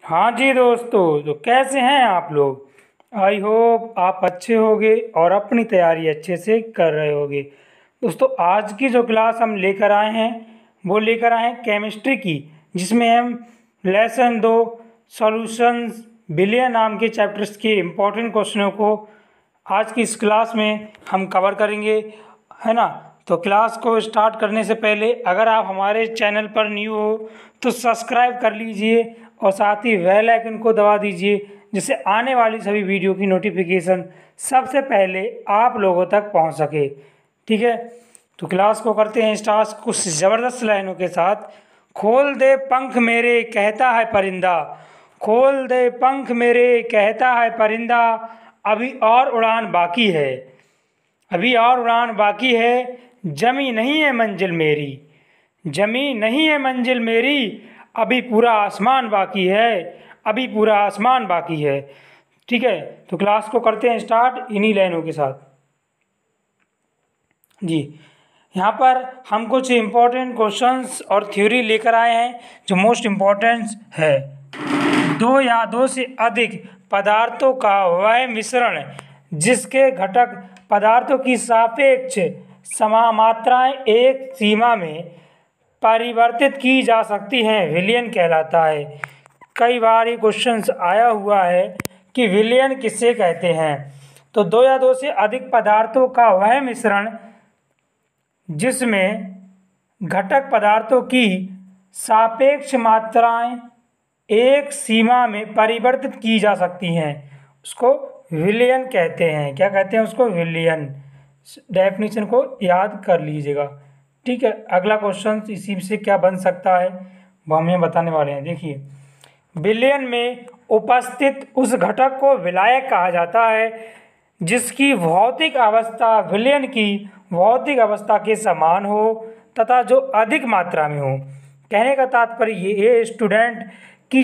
हाँ जी दोस्तों, तो कैसे हैं आप लोग। आई होप आप अच्छे होगे और अपनी तैयारी अच्छे से कर रहे होगे। दोस्तों, आज की जो क्लास हम लेकर आए हैं वो लेकर आए हैं केमिस्ट्री की, जिसमें हम लेसन 2 सॉल्यूशंस बिलियन नाम के चैप्टर्स के इम्पोर्टेंट क्वेश्चनों को आज की इस क्लास में हम कवर करेंगे, है ना। तो क्लास को स्टार्ट करने से पहले अगर आप हमारे चैनल पर न्यू हो तो सब्सक्राइब कर लीजिए और साथ ही बेल आइकन को दबा दीजिए, जिससे आने वाली सभी वीडियो की नोटिफिकेशन सबसे पहले आप लोगों तक पहुंच सके। ठीक है, तो क्लास को करते हैं स्टार्ट कुछ ज़बरदस्त लाइनों के साथ। खोल दे पंख मेरे कहता है परिंदा, खोल दे पंख मेरे कहता है परिंदा, अभी और उड़ान बाकी है, अभी और उड़ान बाकी है, जमी नहीं है मंजिल मेरी, जमी नहीं है मंजिल मेरी, अभी पूरा आसमान बाकी है, अभी पूरा आसमान बाकी है। ठीक है, तो क्लास को करते हैं स्टार्ट इन्हीं लाइनों के साथ। जी, यहाँ पर हम कुछ इम्पोर्टेंट क्वेश्चंस और थ्योरी लेकर आए हैं जो मोस्ट इम्पोर्टेंट है। दो या दो से अधिक पदार्थों का वह मिश्रण जिसके घटक पदार्थों की सापेक्ष समामात्राएं एक सीमा में परिवर्तित की जा सकती हैं विलयन कहलाता है। कई बार ये क्वेश्चन आया हुआ है कि विलयन किसे कहते हैं। तो दो या दो से अधिक पदार्थों का वह मिश्रण जिसमें घटक पदार्थों की सापेक्ष मात्राएं एक सीमा में परिवर्तित की जा सकती हैं, उसको विलयन कहते हैं। क्या कहते हैं उसको? विलयन। डेफिनेशन को याद कर लीजिएगा। ठीक है, अगला क्वेश्चन इसी से क्या बन सकता है वो हमें बताने वाले हैं। देखिए, विलयन में उपस्थित उस घटक को विलायक कहा जाता है जिसकी भौतिक अवस्था विलयन की भौतिक अवस्था के समान हो तथा जो अधिक मात्रा में हो। कहने का तात्पर्य ये स्टूडेंट कि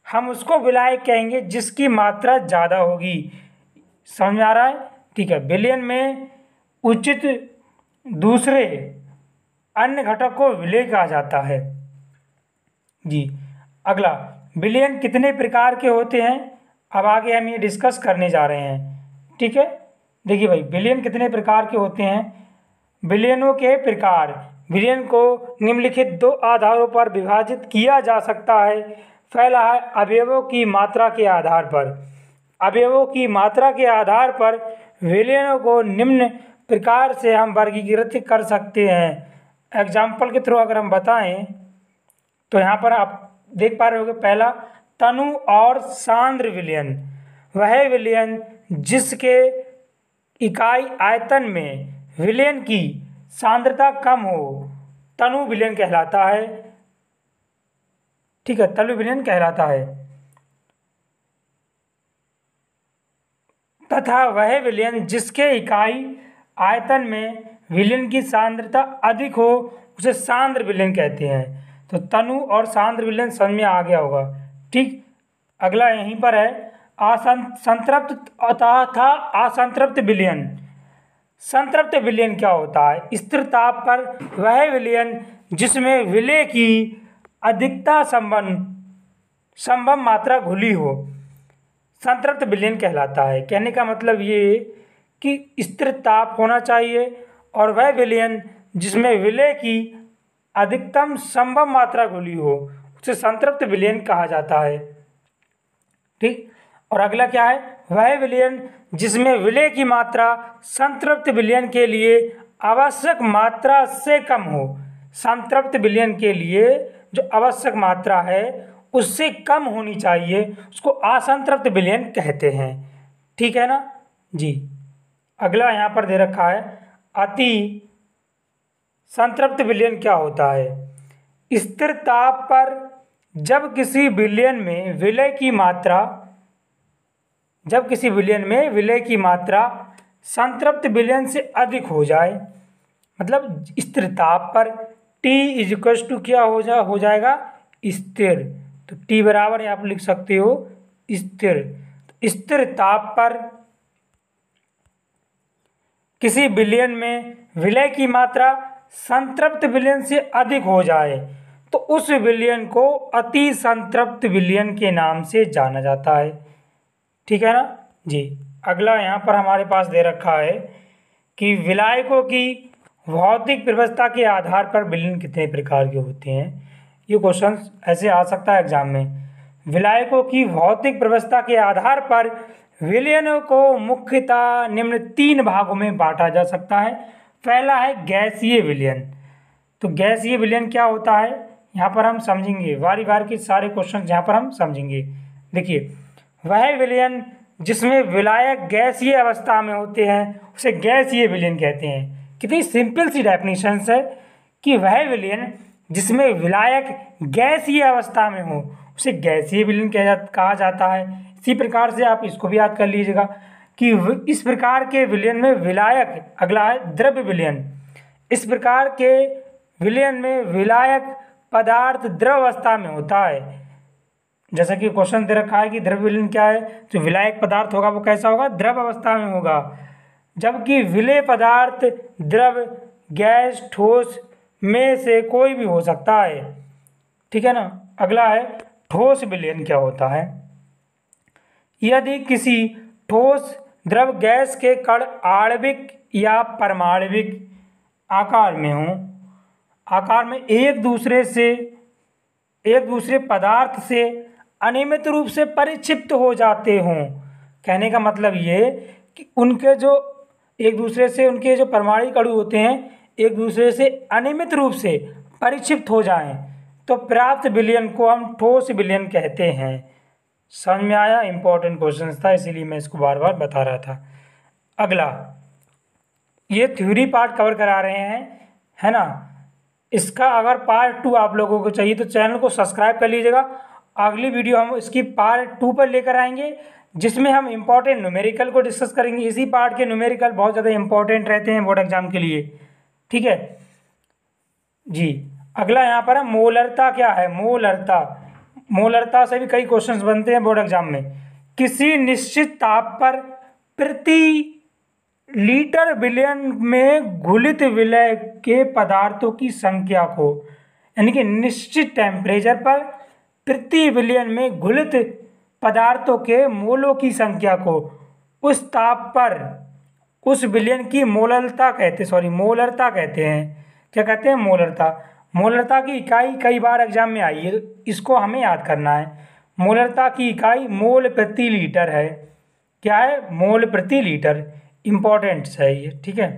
हम उसको विलायक कहेंगे जिसकी मात्रा ज़्यादा होगी। समझ में आ रहा है? ठीक है, विलयन में उचित दूसरे अन्य घटक को विलय कहा जाता है। जी, अगला, विलयन कितने प्रकार के होते हैं अब आगे हम ये डिस्कस करने जा रहे हैं। ठीक है, देखिए भाई, विलयन कितने प्रकार के होते हैं। विलयनों के प्रकार, विलयन को निम्नलिखित दो आधारों पर विभाजित किया जा सकता है। पहला है अवयवों की मात्रा के आधार पर। अवयवों की मात्रा के आधार पर विलयनों को निम्न प्रकार से हम वर्गीकृत कर सकते हैं। एग्जाम्पल के थ्रू अगर हम बताएं तो यहाँ पर आप देख पा रहे होंगे, पहला तनु और सांद्र विलयन। वह विलयन जिसके इकाई आयतन में विलयन की सांद्रता कम हो तनु विलयन कहलाता है। ठीक है, तनु विलयन कहलाता है। तथा वह विलयन जिसके इकाई आयतन में विलयन की सांद्रता अधिक हो उसे सांद्र विलयन कहते हैं। तो तनु और सांद्र विलयन समझ में आ गया होगा। ठीक, अगला यहीं पर है संतृप्त तथा असंतृप्त विलयन। संतृप्त विलयन क्या होता है? स्थिर ताप पर वह विलयन जिसमें विलय की अधिकता संभव मात्रा घुली हो संतृप्त विलयन कहलाता है। कहने का मतलब ये कि स्थिर ताप होना चाहिए और वह विलयन जिसमें विलय की अधिकतम संभव मात्रा घुली हो उसे संतृप्त विलयन कहा जाता है। ठीक, और अगला क्या है? वह विलयन जिसमें विलय की मात्रा संतृप्त विलयन के लिए आवश्यक मात्रा से कम हो। संतृप्त विलयन के लिए जो आवश्यक मात्रा है उससे कम होनी चाहिए, उसको असंतृप्त विलयन कहते हैं। ठीक है ना जी। अगला यहाँ पर दे रखा है अति संतृप्त विलयन क्या होता है? स्थिर ताप पर जब किसी विलयन में विलय की मात्रा संतृप्त विलयन से अधिक हो जाए, मतलब स्थिर ताप पर T = क्या हो जाएगा? स्थिर। तो T बराबर आप लिख सकते हो स्थिर। स्थिर ताप पर किसी विलयन में विलय की मात्रा संतृप्त विलयन से अधिक हो जाए तो उस विलयन को अति संतृप्त विलयन के नाम से जाना जाता है। ठीक है ना जी। अगला यहाँ पर हमारे पास दे रखा है कि विलायकों की भौतिक व्यवस्था के आधार पर विलयन कितने प्रकार के होते हैं। ये क्वेश्चन ऐसे आ सकता है एग्जाम में। विलायकों की भौतिक व्यवस्था के आधार पर विलयनों को मुख्यतः निम्न 3 भागों में बांटा जा सकता है। पहला है गैसीय विलयन। तो गैसीय विलयन क्या होता है यहाँ पर हम समझेंगे, बारी बारी के सारे क्वेश्चन यहाँ पर हम समझेंगे। देखिए, वह विलयन जिसमें विलायक गैसीय अवस्था में होते हैं उसे गैसीय विलयन कहते हैं। कितनी सिंपल सी डेफिनेशन है कि वह विलयन जिसमें विलायक गैसीय अवस्था में हो उसे गैसीय विलयन कहा जाता है। इसी प्रकार से आप इसको भी याद कर लीजिएगा कि इस प्रकार के विलयन में विलायक, अगला है द्रव्य विलयन। इस प्रकार के विलयन में विलायक पदार्थ द्रव अवस्था में होता है। जैसा कि क्वेश्चन दे रखा है कि द्रव्य विलयन क्या है, तो विलायक पदार्थ होगा वो कैसा होगा, द्रव अवस्था में होगा। जबकि विलेय पदार्थ द्रव, गैस, ठोस में से कोई भी हो सकता है। ठीक है ना। अगला है ठोस विलयन क्या होता है। यदि किसी ठोस, द्रव, गैस के कण आणविक या परमाणविक आकार में हो, आकार में एक दूसरे पदार्थ से अनियमित रूप से परिक्षिप्त हो जाते हों। कहने का मतलब ये कि उनके जो एक दूसरे से, उनके जो परमाणु अणु होते हैं एक दूसरे से अनियमित रूप से परिक्षिप्त हो जाएं, तो प्राप्त विलयन को हम ठोस विलयन कहते हैं। समझ में आया। इंपॉर्टेंट क्वेश्चन था इसीलिए मैं इसको बार बार बता रहा था। अगला, ये थ्योरी पार्ट कवर करा रहे हैं, है ना। इसका अगर पार्ट 2 आप लोगों को चाहिए तो चैनल को सब्सक्राइब कर लीजिएगा। अगली वीडियो हम इसकी पार्ट 2 पर लेकर आएंगे जिसमें हम इंपॉर्टेंट न्यूमेरिकल को डिस्कस करेंगे। इसी पार्ट के न्यूमेरिकल बहुत ज़्यादा इंपॉर्टेंट रहते हैं बोर्ड एग्जाम के लिए। ठीक है जी। अगला यहाँ पर है मोलरता क्या है। मोलरता से भी कई क्वेश्चंस बनते हैं बोर्ड एग्जाम में। किसी निश्चित ताप पर प्रति लीटर विलयन में घुलित विलय के पदार्थों की संख्या को, यानी कि निश्चित टेम्परेचर पर प्रति विलयन में घुलित पदार्थों के मोलों की संख्या को उस ताप पर उस विलयन की मोलरता कहते हैं। क्या कहते हैं, मोलरता की इकाई कई बार एग्जाम में आई है, इसको हमें याद करना है। मोलरता की इकाई मोल प्रति लीटर है। क्या है, मोल प्रति लीटर। इंपॉर्टेंट है ये। ठीक है।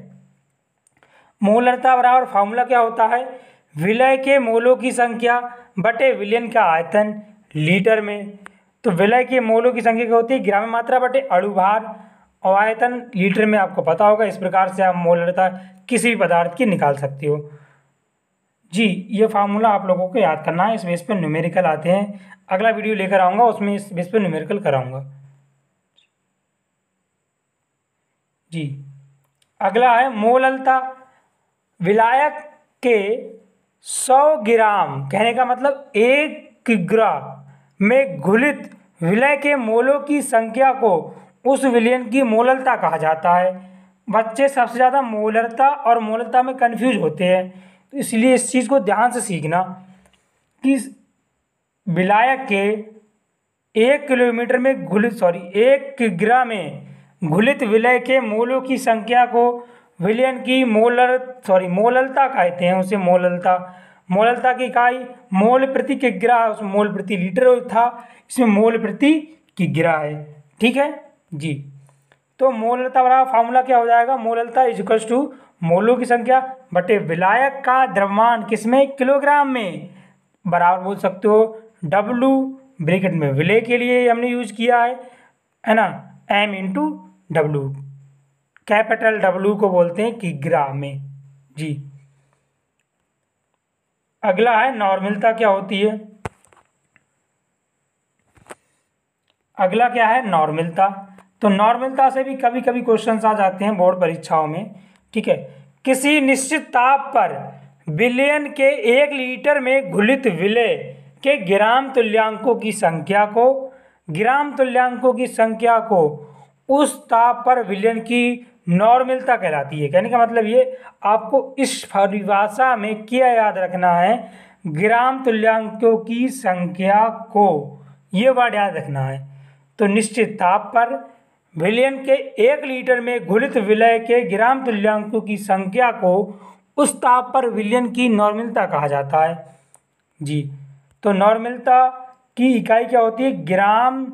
मोलरता बराबर फार्मूला क्या होता है, विलय के मोलों की संख्या बटे विलयन का आयतन लीटर में। तो विलय के मोलों की संख्या क्या होती है, ग्राम मात्रा बटे अणु भार, और आयतन लीटर में आपको पता होगा। इस प्रकार से आप मोलरता किसी भी पदार्थ की निकाल सकते हो जी। ये फार्मूला आप लोगों को याद करना है। इस बेस पर न्यूमेरिकल आते हैं। अगला वीडियो लेकर आऊँगा उसमें इस बेस पर न्यूमेरिकल कराऊँगा जी। अगला है मोललता। विलायक के 100 ग्राम, कहने का मतलब 1 किग्रा में घुलित विलय के मोलों की संख्या को उस विलयन की मोललता कहा जाता है। बच्चे सबसे ज़्यादा मोलरता और मोललता में कंफ्यूज होते हैं, तो इसलिए इस चीज़ को ध्यान से सीखना कि विलायक के 1 किलोमीटर में 1 किग्रा में घुलित विलय के मोलों की संख्या को विलयन की मोललता कहते हैं। उसे मोललता की इकाई मोल प्रति किग्रा, उसमें मोल प्रति लीटर था, इसमें मोल प्रति किग्रा है। ठीक है जी। तो मोललता बराबर फार्मूला क्या हो जाएगा, मोललता इज इक्वल टू मोलों की संख्या बटे विलायक का द्रव्यमान किसमें, किलोग्राम में, बराबर बोल सकते हो W ब्रैकेट में विलय के लिए हमने यूज किया है ना, M into W। Capital W को बोलते हैं किग्रा में जी। अगला है नॉर्मलता क्या होती है। अगला क्या है, नॉर्मलता। तो नॉर्मलता से भी कभी कभी क्वेश्चंस आ जाते हैं बोर्ड परीक्षाओं में। ठीक है। किसी निश्चित ताप पर विलयन के 1 लीटर में घुलित विलय के ग्राम तुल्यांकों की संख्या को उस ताप पर विलयन की नॉर्मलता कहलाती है। कहने का मतलब ये आपको इस परिभाषा में क्या याद रखना है, ग्राम तुल्यांकों की संख्या को, ये वर्ड याद रखना है, तो निश्चित ताप पर विलयन के 1 लीटर में घुलित विलय के ग्राम तुल्यांकों की संख्या को उस ताप पर विलयन की नॉर्मलता कहा जाता है। जी, तो नॉर्मलता की इकाई क्या होती है? ग्राम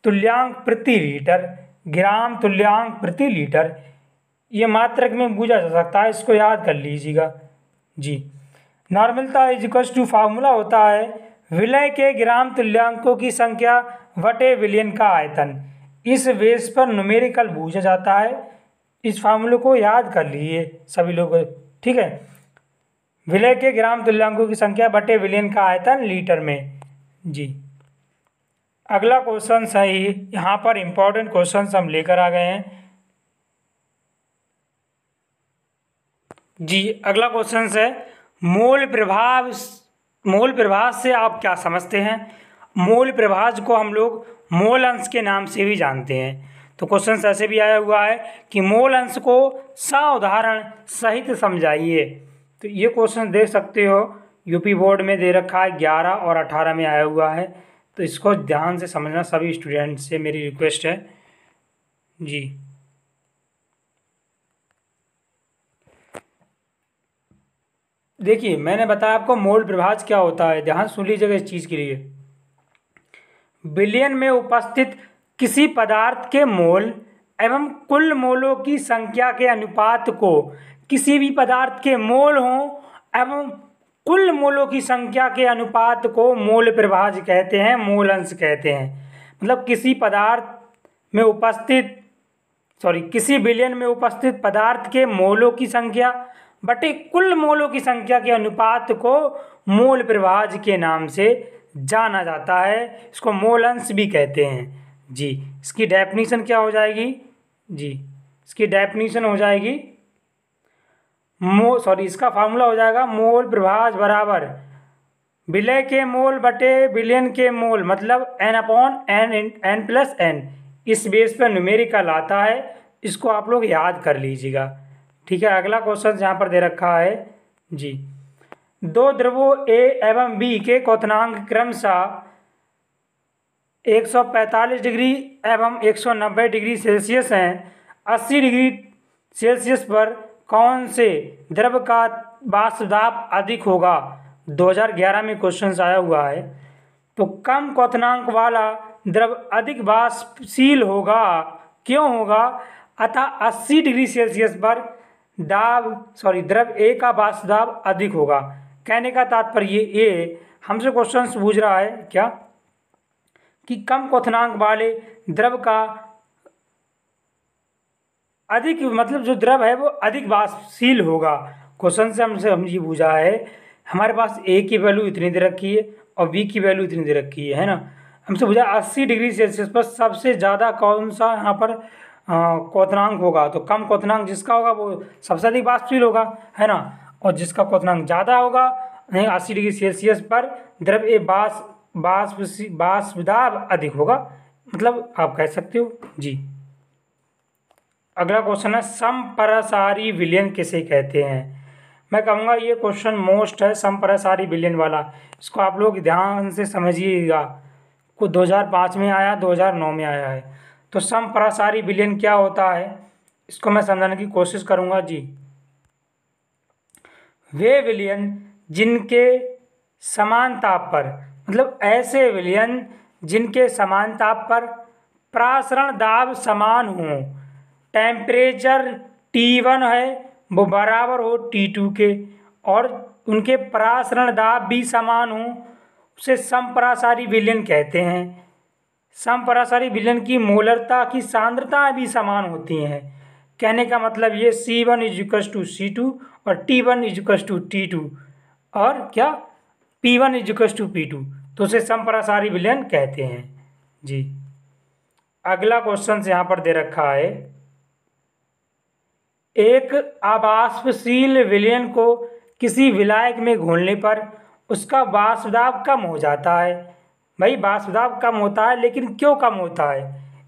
तुल्यांक प्रति लीटर। ग्राम तुल्यांक प्रति लीटर, ये मात्रक में पूछा जा सकता है, इसको याद कर लीजिएगा। जी, नॉर्मलता इज इक्वल टू, फार्मूला होता है विलय के ग्राम तुल्यांकों की संख्या बटे विलयन का आयतन। इस बेस पर न्यूमेरिकल पूछा जाता है, इस फार्मूले को याद कर लीजिए सभी लोग, ठीक है। विलय के ग्राम तुल्यांकों की संख्या बटे विलयन का आयतन लीटर में। जी, अगला क्वेश्चन सही, यहाँ पर इंपॉर्टेंट क्वेश्चन हम लेकर आ गए हैं। जी, अगला क्वेश्चन है मोल प्रभाव से आप क्या समझते हैं? मोल प्रभाव को हम लोग मोल अंश के नाम से भी जानते हैं। तो क्वेश्चन ऐसे भी आया हुआ है कि मोल अंश को उदाहरण सहित समझाइए। तो ये क्वेश्चन देख सकते हो, यूपी बोर्ड में दे रखा है, 11 और 18 में आया हुआ है। तो इसको ध्यान से समझना सभी स्टूडेंट से मेरी रिक्वेस्ट है। जी, देखिए मैंने बताया आपको मोल प्रभाव क्या होता है, ध्यान सुन लीजिएगा इस चीज़ के लिए। विलयन में उपस्थित किसी पदार्थ के मोल एवं कुल मोलों की संख्या के अनुपात को, किसी भी पदार्थ के मोल हों एवं कुल मोलों की संख्या के अनुपात को मोल प्रभाव कहते हैं, मोल अंश कहते हैं। मतलब किसी विलयन में उपस्थित पदार्थ के मोलों की संख्या बटे कुल मोलों की संख्या के अनुपात को मोल प्रभाव के नाम से जाना जाता है, इसको मोल अंश भी कहते हैं। जी, इसकी डेफिनेशन क्या हो जाएगी? जी, इसकी डेफिनेशन हो जाएगी इसका फार्मूला हो जाएगा मोल प्रभाव बराबर विलय के मोल बटे विलयन के मोल, मतलब n/n+n। इस बेस पर न्यूमेरिकल आता है, इसको आप लोग याद कर लीजिएगा, ठीक है। अगला क्वेश्चन यहाँ पर दे रखा है। जी, 2 द्रवों A एवं B के क्वथनांक क्रमशः 145 डिग्री एवं 190 डिग्री सेल्सियस हैं। 80 डिग्री सेल्सियस पर कौन से द्रव का वाष्प दाब अधिक होगा? 2011 में क्वेश्चन आया हुआ है। तो कम क्वथनांक वाला द्रव अधिक वाष्पशील होगा, क्यों होगा? अतः 80 डिग्री सेल्सियस पर द्रव A का वाष्प दाब अधिक होगा। कहने का तात्पर्य ये हमसे क्वेश्चन पूछ रहा है क्या कि कम क्वथनांक वाले द्रव का अधिक, मतलब जो द्रव है वो अधिक वाष्पशील होगा। क्वेश्चन से हम ये पूछा है, हमारे पास A की वैल्यू इतनी दे रखी है और B की वैल्यू इतनी दे रखी है ना। हमसे पूछा 80 डिग्री सेल्सियस पर सबसे ज़्यादा कौन सा यहाँ पर क्वथनांक होगा। तो कम क्वथनांक जिसका होगा वो सबसे अधिक वाष्पशील होगा, है ना। और जिसका क्वथनांक ज़्यादा होगा, 80 डिग्री सेल्सियस पर द्रव ए वाष्प दाब अधिक होगा, मतलब आप कह सकते हो। जी, अगला क्वेश्चन है समपरासारी विलयन किसे कहते हैं? मैं कहूँगा ये क्वेश्चन मोस्ट है, समपरासारी विलयन वाला। इसको आप लोग ध्यान से समझिएगा, को 2005 में आया, 2009 में आया है। तो समपरासारी विलयन क्या होता है, इसको मैं समझाने की कोशिश करूँगा। जी, वे विलयन जिनके समान ताप पर, मतलब ऐसे विलयन जिनके समान ताप पर प्रासरण दाब समान हो, टेम्परेचर T1 है वो बराबर हो T2 के, और उनके प्रासरण दाब भी समान हो, उसे समपरासारी विलयन कहते हैं। समपरासारी विलयन की मोलरता की सांद्रता भी समान होती हैं। कहने का मतलब ये C1 = C2 और T1 = T2 और क्या P1 = P2, तो उसे समपरासारी विलयन कहते हैं। जी, अगला क्वेश्चन यहाँ पर दे रखा है, एक अवाष्पशील विलयन को किसी विलायक में घोलने पर उसका वाष्प दाब कम हो जाता है। भाई वाष्प दाब कम होता है, लेकिन क्यों कम होता है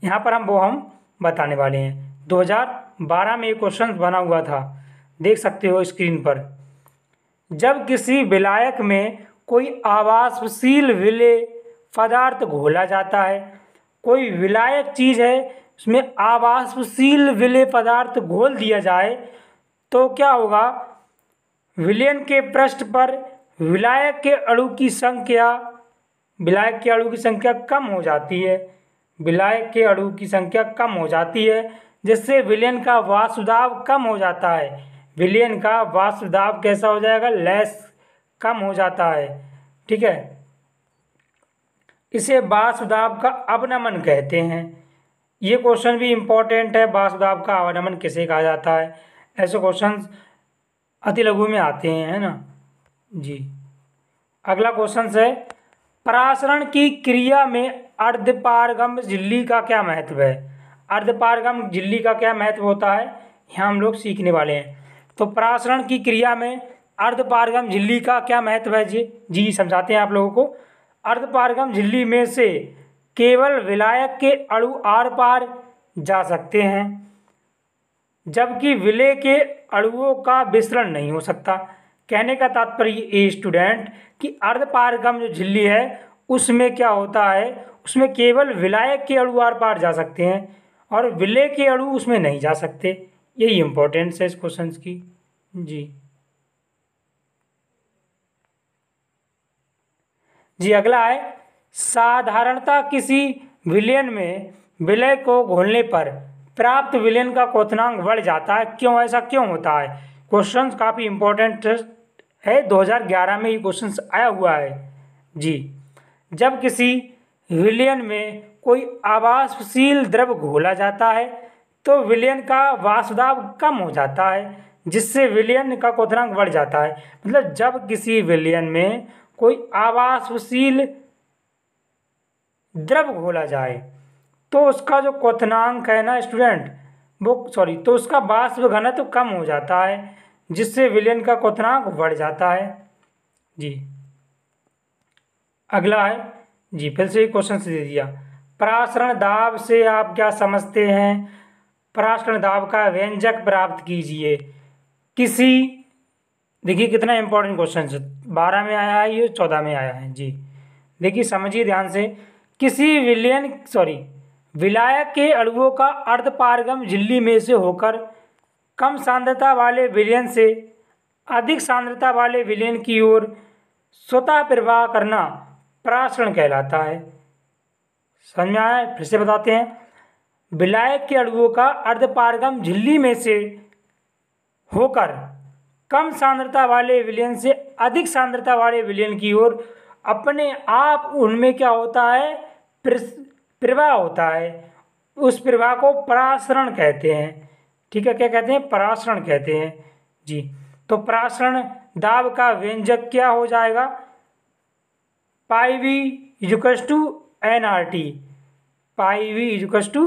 यहाँ पर हम बताने वाले हैं। 2012 में एक क्वेश्चन बना हुआ था, देख सकते हो स्क्रीन पर। जब किसी विलायक में कोई आवासशील विलेय पदार्थ घोला जाता है, कोई विलायक चीज़ है उसमें आवासशील विलेय पदार्थ घोल दिया जाए तो क्या होगा, विलयन के पृष्ठ पर विलायक के अणु की संख्या कम हो जाती है, विलायक के अणु की संख्या कम हो जाती है, जिससे विलयन का वाष्पदाब कम हो जाता है। विलयन का वाष्पदाब कैसा हो जाएगा, लेस, कम हो जाता है। ठीक है, इसे वाष्पदाब का अवनमन कहते हैं। ये क्वेश्चन भी इम्पोर्टेंट है, वाष्पदाब का अवनमन किसे कहा जाता है। ऐसे क्वेश्चन अति लघु में आते हैं, है ना जी। अगला क्वेश्चन है, परासरण की क्रिया में अर्धपारगम झिल्ली का क्या महत्व है। अर्धपारगम झिल्ली का क्या महत्व होता है, यहाँ हम लोग सीखने वाले हैं। तो परासरण की क्रिया में अर्धपारगम झिल्ली का क्या महत्व है जी समझाते हैं आप लोगों को। अर्धपारगम झिल्ली में से केवल विलायक के अणु आर पार जा सकते हैं, जबकि विलेय के अणुओं का विसरण नहीं हो सकता। कहने का तात्पर्य ये स्टूडेंट कि अर्धपारगम जो झिल्ली है उसमें क्या होता है, उसमें केवल विलायक के अणु आर पार जा सकते हैं और विलेय के अणु उसमें नहीं जा सकते। यही इंपॉर्टेंस है इस क्वेश्चन की जी। अगला है, साधारणतः किसी विलयन में विलेय को घोलने पर प्राप्त विलयन का क्वथनांक बढ़ जाता है, क्यों, ऐसा क्यों होता है। क्वेश्चन काफ़ी इंपॉर्टेंट है, 2011 में ये क्वेश्चन आया हुआ है जी। जब किसी विलयन में कोई आवासशील द्रव घोला जाता है तो विलयन का वाष्पदाब कम हो जाता है, जिससे विलयन का क्वथनांक बढ़ जाता है। मतलब जब किसी विलयन में कोई आवासशील द्रव घोला जाए तो उसका जो क्वथनांक है ना स्टूडेंट, तो उसका वाष्प घनत्व कम हो जाता है, जिससे विलयन का क्वथनांक बढ़ जाता है जी। अगला है जी, फिर से क्वेश्चन से दे दिया, परासरण दाब से आप क्या समझते हैं। परासरण दाब का व्यंजक प्राप्त कीजिए। देखिए कितना इंपॉर्टेंट क्वेश्चन है, 12 में आया है, ये 14 में आया है जी। देखिए समझिए ध्यान से, किसी विलायक के अणुओं का अर्धपारगम झिल्ली में से होकर कम सांद्रता वाले विलयन से अधिक सांद्रता वाले विलयन की ओर स्वतः प्रवाह करना परासरण कहलाता है। समझ में आया, फिर से बताते हैं। विलायक के अणुओं का अर्धपारगम झिल्ली में से होकर कम सांद्रता वाले विलयन से अधिक सांद्रता वाले विलयन की ओर अपने आप उनमें क्या होता है, प्रवाह होता है। उस प्रवाह को परासरण कहते हैं। ठीक है, क्या कहते हैं, परासरण कहते हैं जी। तो परासरण दाब का व्यंजक क्या हो जाएगा, pi V equals to N R T, pi V equals to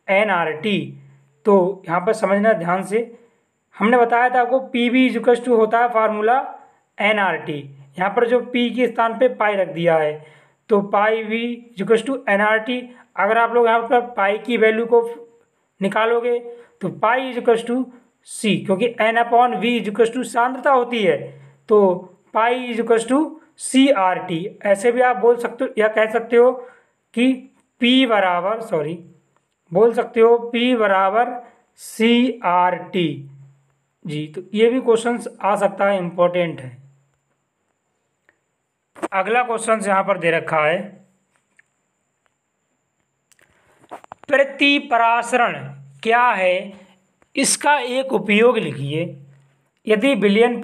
N R T. तो यहाँ पर समझना ध्यान से, हमने बताया था आपको पी वी इक्वल्स टू होता है फार्मूला एन आर टी, यहाँ पर जो पी के स्थान पे पाई रख दिया है, तो pi V equals to N R T. अगर आप लोग यहाँ पर पाई की वैल्यू को निकालोगे तो पाई इक्वल्स टू सी, क्योंकि N upon V equals to सांद्रता होती है, तो pi equals to C R T. ऐसे भी आप बोल सकते हो या कह सकते हो कि P बराबर P बराबर सी आर टी जी। तो ये भी क्वेश्चन आ सकता है, इंपॉर्टेंट है। अगला क्वेश्चन यहाँ पर दे रखा है, प्रतिपरासरण क्या है, इसका एक उपयोग लिखिए। यदि विलयन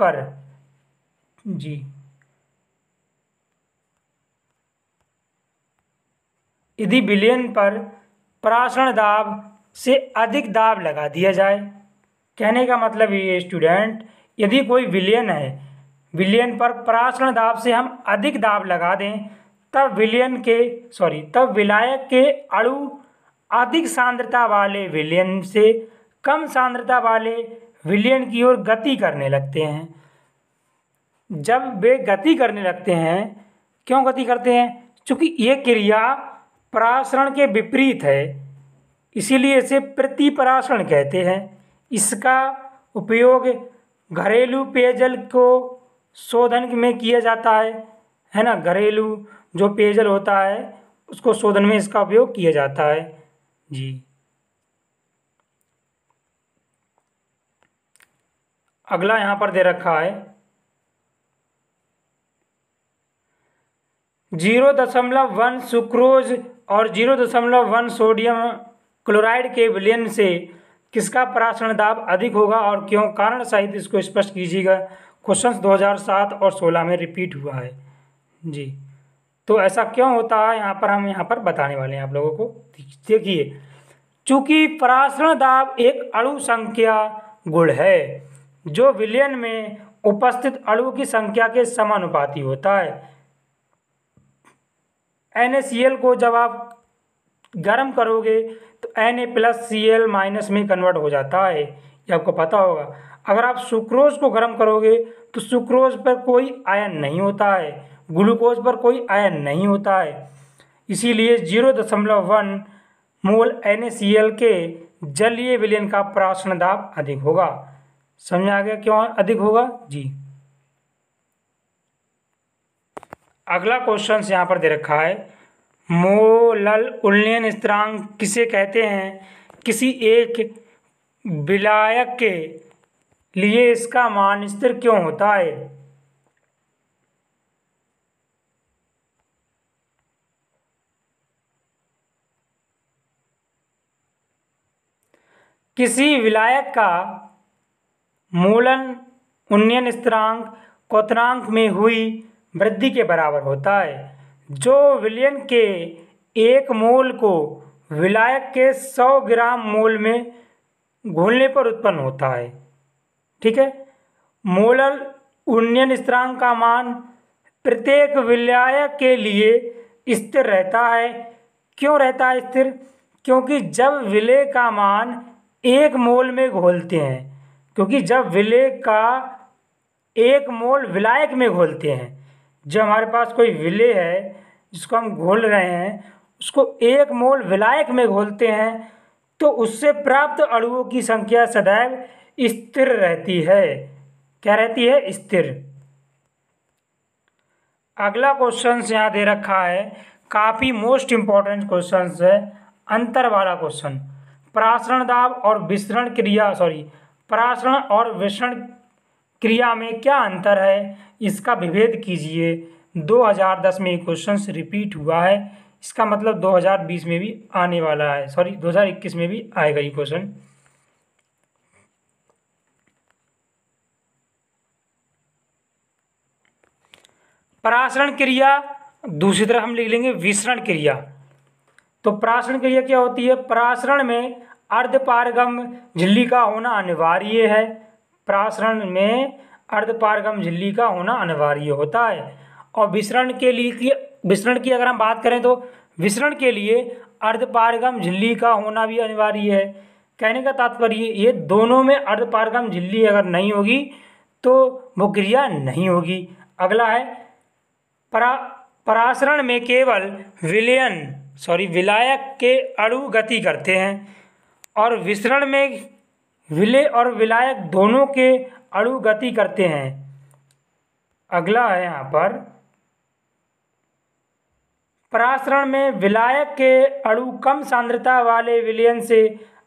पर परासरण दाब से अधिक दाब लगा दिया जाए। कहने का मतलब ये स्टूडेंट, यदि कोई विलयन है, विलयन पर परासरण दाब से हम अधिक दाब लगा दें, तब विलायक के अणु अधिक सांद्रता वाले विलयन से कम सांद्रता वाले विलयन की ओर गति करने लगते हैं। जब वे गति करने लगते हैं, क्यों गति करते हैं, क्योंकि ये क्रिया परासरण के विपरीत है, इसीलिए इसे प्रतिपरासरण कहते हैं। इसका उपयोग घरेलू पेयजल को शोधन में किया जाता है ना। घरेलू जो पेयजल होता है उसको शोधन में इसका उपयोग किया जाता है जी। अगला यहाँ पर दे रखा है 0.1 सुक्रोज और 0.1 सोडियम क्लोराइड के विलयन से किसका परासरण दाब अधिक होगा और क्यों, कारण सहित इसको स्पष्ट कीजिएगा। क्वेश्चन 2007 और 16 में रिपीट हुआ है जी। तो ऐसा क्यों होता है हम यहाँ पर बताने वाले हैं आप लोगों को। देखिए, चूंकि परासरण दाब एक अणु संख्या गुण है जो विलयन में उपस्थित अणुओं की संख्या के समानुपाती होता है। NaCl को जब आप गर्म करोगे तो Na+Cl- में कन्वर्ट हो जाता है, ये आपको पता होगा। अगर आप सुक्रोज को गर्म करोगे तो सुक्रोज पर कोई आयन नहीं होता है, ग्लूकोज पर कोई आयन नहीं होता है, इसीलिए 0.1 मोल NaCl के जलीय विलयन का परासरण दाब अधिक होगा। समझ आ गया क्यों अधिक होगा जी। अगला क्वेश्चन यहाँ पर दे रखा है मोलल उन्नयन स्थिरांक किसे कहते हैं, किसी एक विलायक के लिए इसका मान स्थिर क्यों होता है। किसी विलायक का मोलल उन्नयन स्थिरांक क्वथनांक में हुई वृद्धि के बराबर होता है, जो विलयन के 1 मोल को विलायक के 100 ग्राम मोल में घोलने पर उत्पन्न होता है। ठीक है, मोलल उन्नयन स्थिरांक का मान प्रत्येक विलायक के लिए स्थिर रहता है। क्यों रहता है स्थिर, क्योंकि जब विलेय का मान 1 मोल में घोलते हैं, क्योंकि जब विलेय का 1 मोल विलायक में घोलते हैं, जब हमारे पास कोई विलेय है जिसको हम घोल रहे हैं उसको 1 मोल विलायक में घोलते हैं तो उससे प्राप्त अणुओं की संख्या सदैव स्थिर रहती है। क्या रहती है, स्थिर। अगला क्वेश्चन यहाँ दे रखा है, काफी मोस्ट इंपॉर्टेंट क्वेश्चन है, अंतर वाला क्वेश्चन। परासरण दाब और विसरण क्रिया परासरण और विसरण क्रिया में क्या अंतर है, इसका विभेद कीजिए। 2010 में ये क्वेश्चन रिपीट हुआ है, इसका मतलब 2020 में भी आने वाला है, 2021 में भी आएगा ये क्वेश्चन। परासरण क्रिया, दूसरी तरफ हम लिख लेंगे विसरण क्रिया। तो परासरण क्रिया क्या होती है, परासरण में अर्धपारगम झिल्ली का होना अनिवार्य है। परासरण में अर्धपारगम झिल्ली का होना अनिवार्य होता है। और विसरण की अगर हम बात करें तो विसरण के लिए अर्धपारगम झिल्ली का होना भी अनिवार्य है। कहने का तात्पर्य ये दोनों में अर्धपारगम झिल्ली अगर नहीं होगी तो वो क्रिया नहीं होगी। अगला है परासरण में केवल विलायक के अणु गति करते हैं और विसरण में विलेय और विलायक दोनों के अणु गति करते हैं। अगला है यहाँ पर परासरण में विलायक के अणु कम सांद्रता वाले विलयन से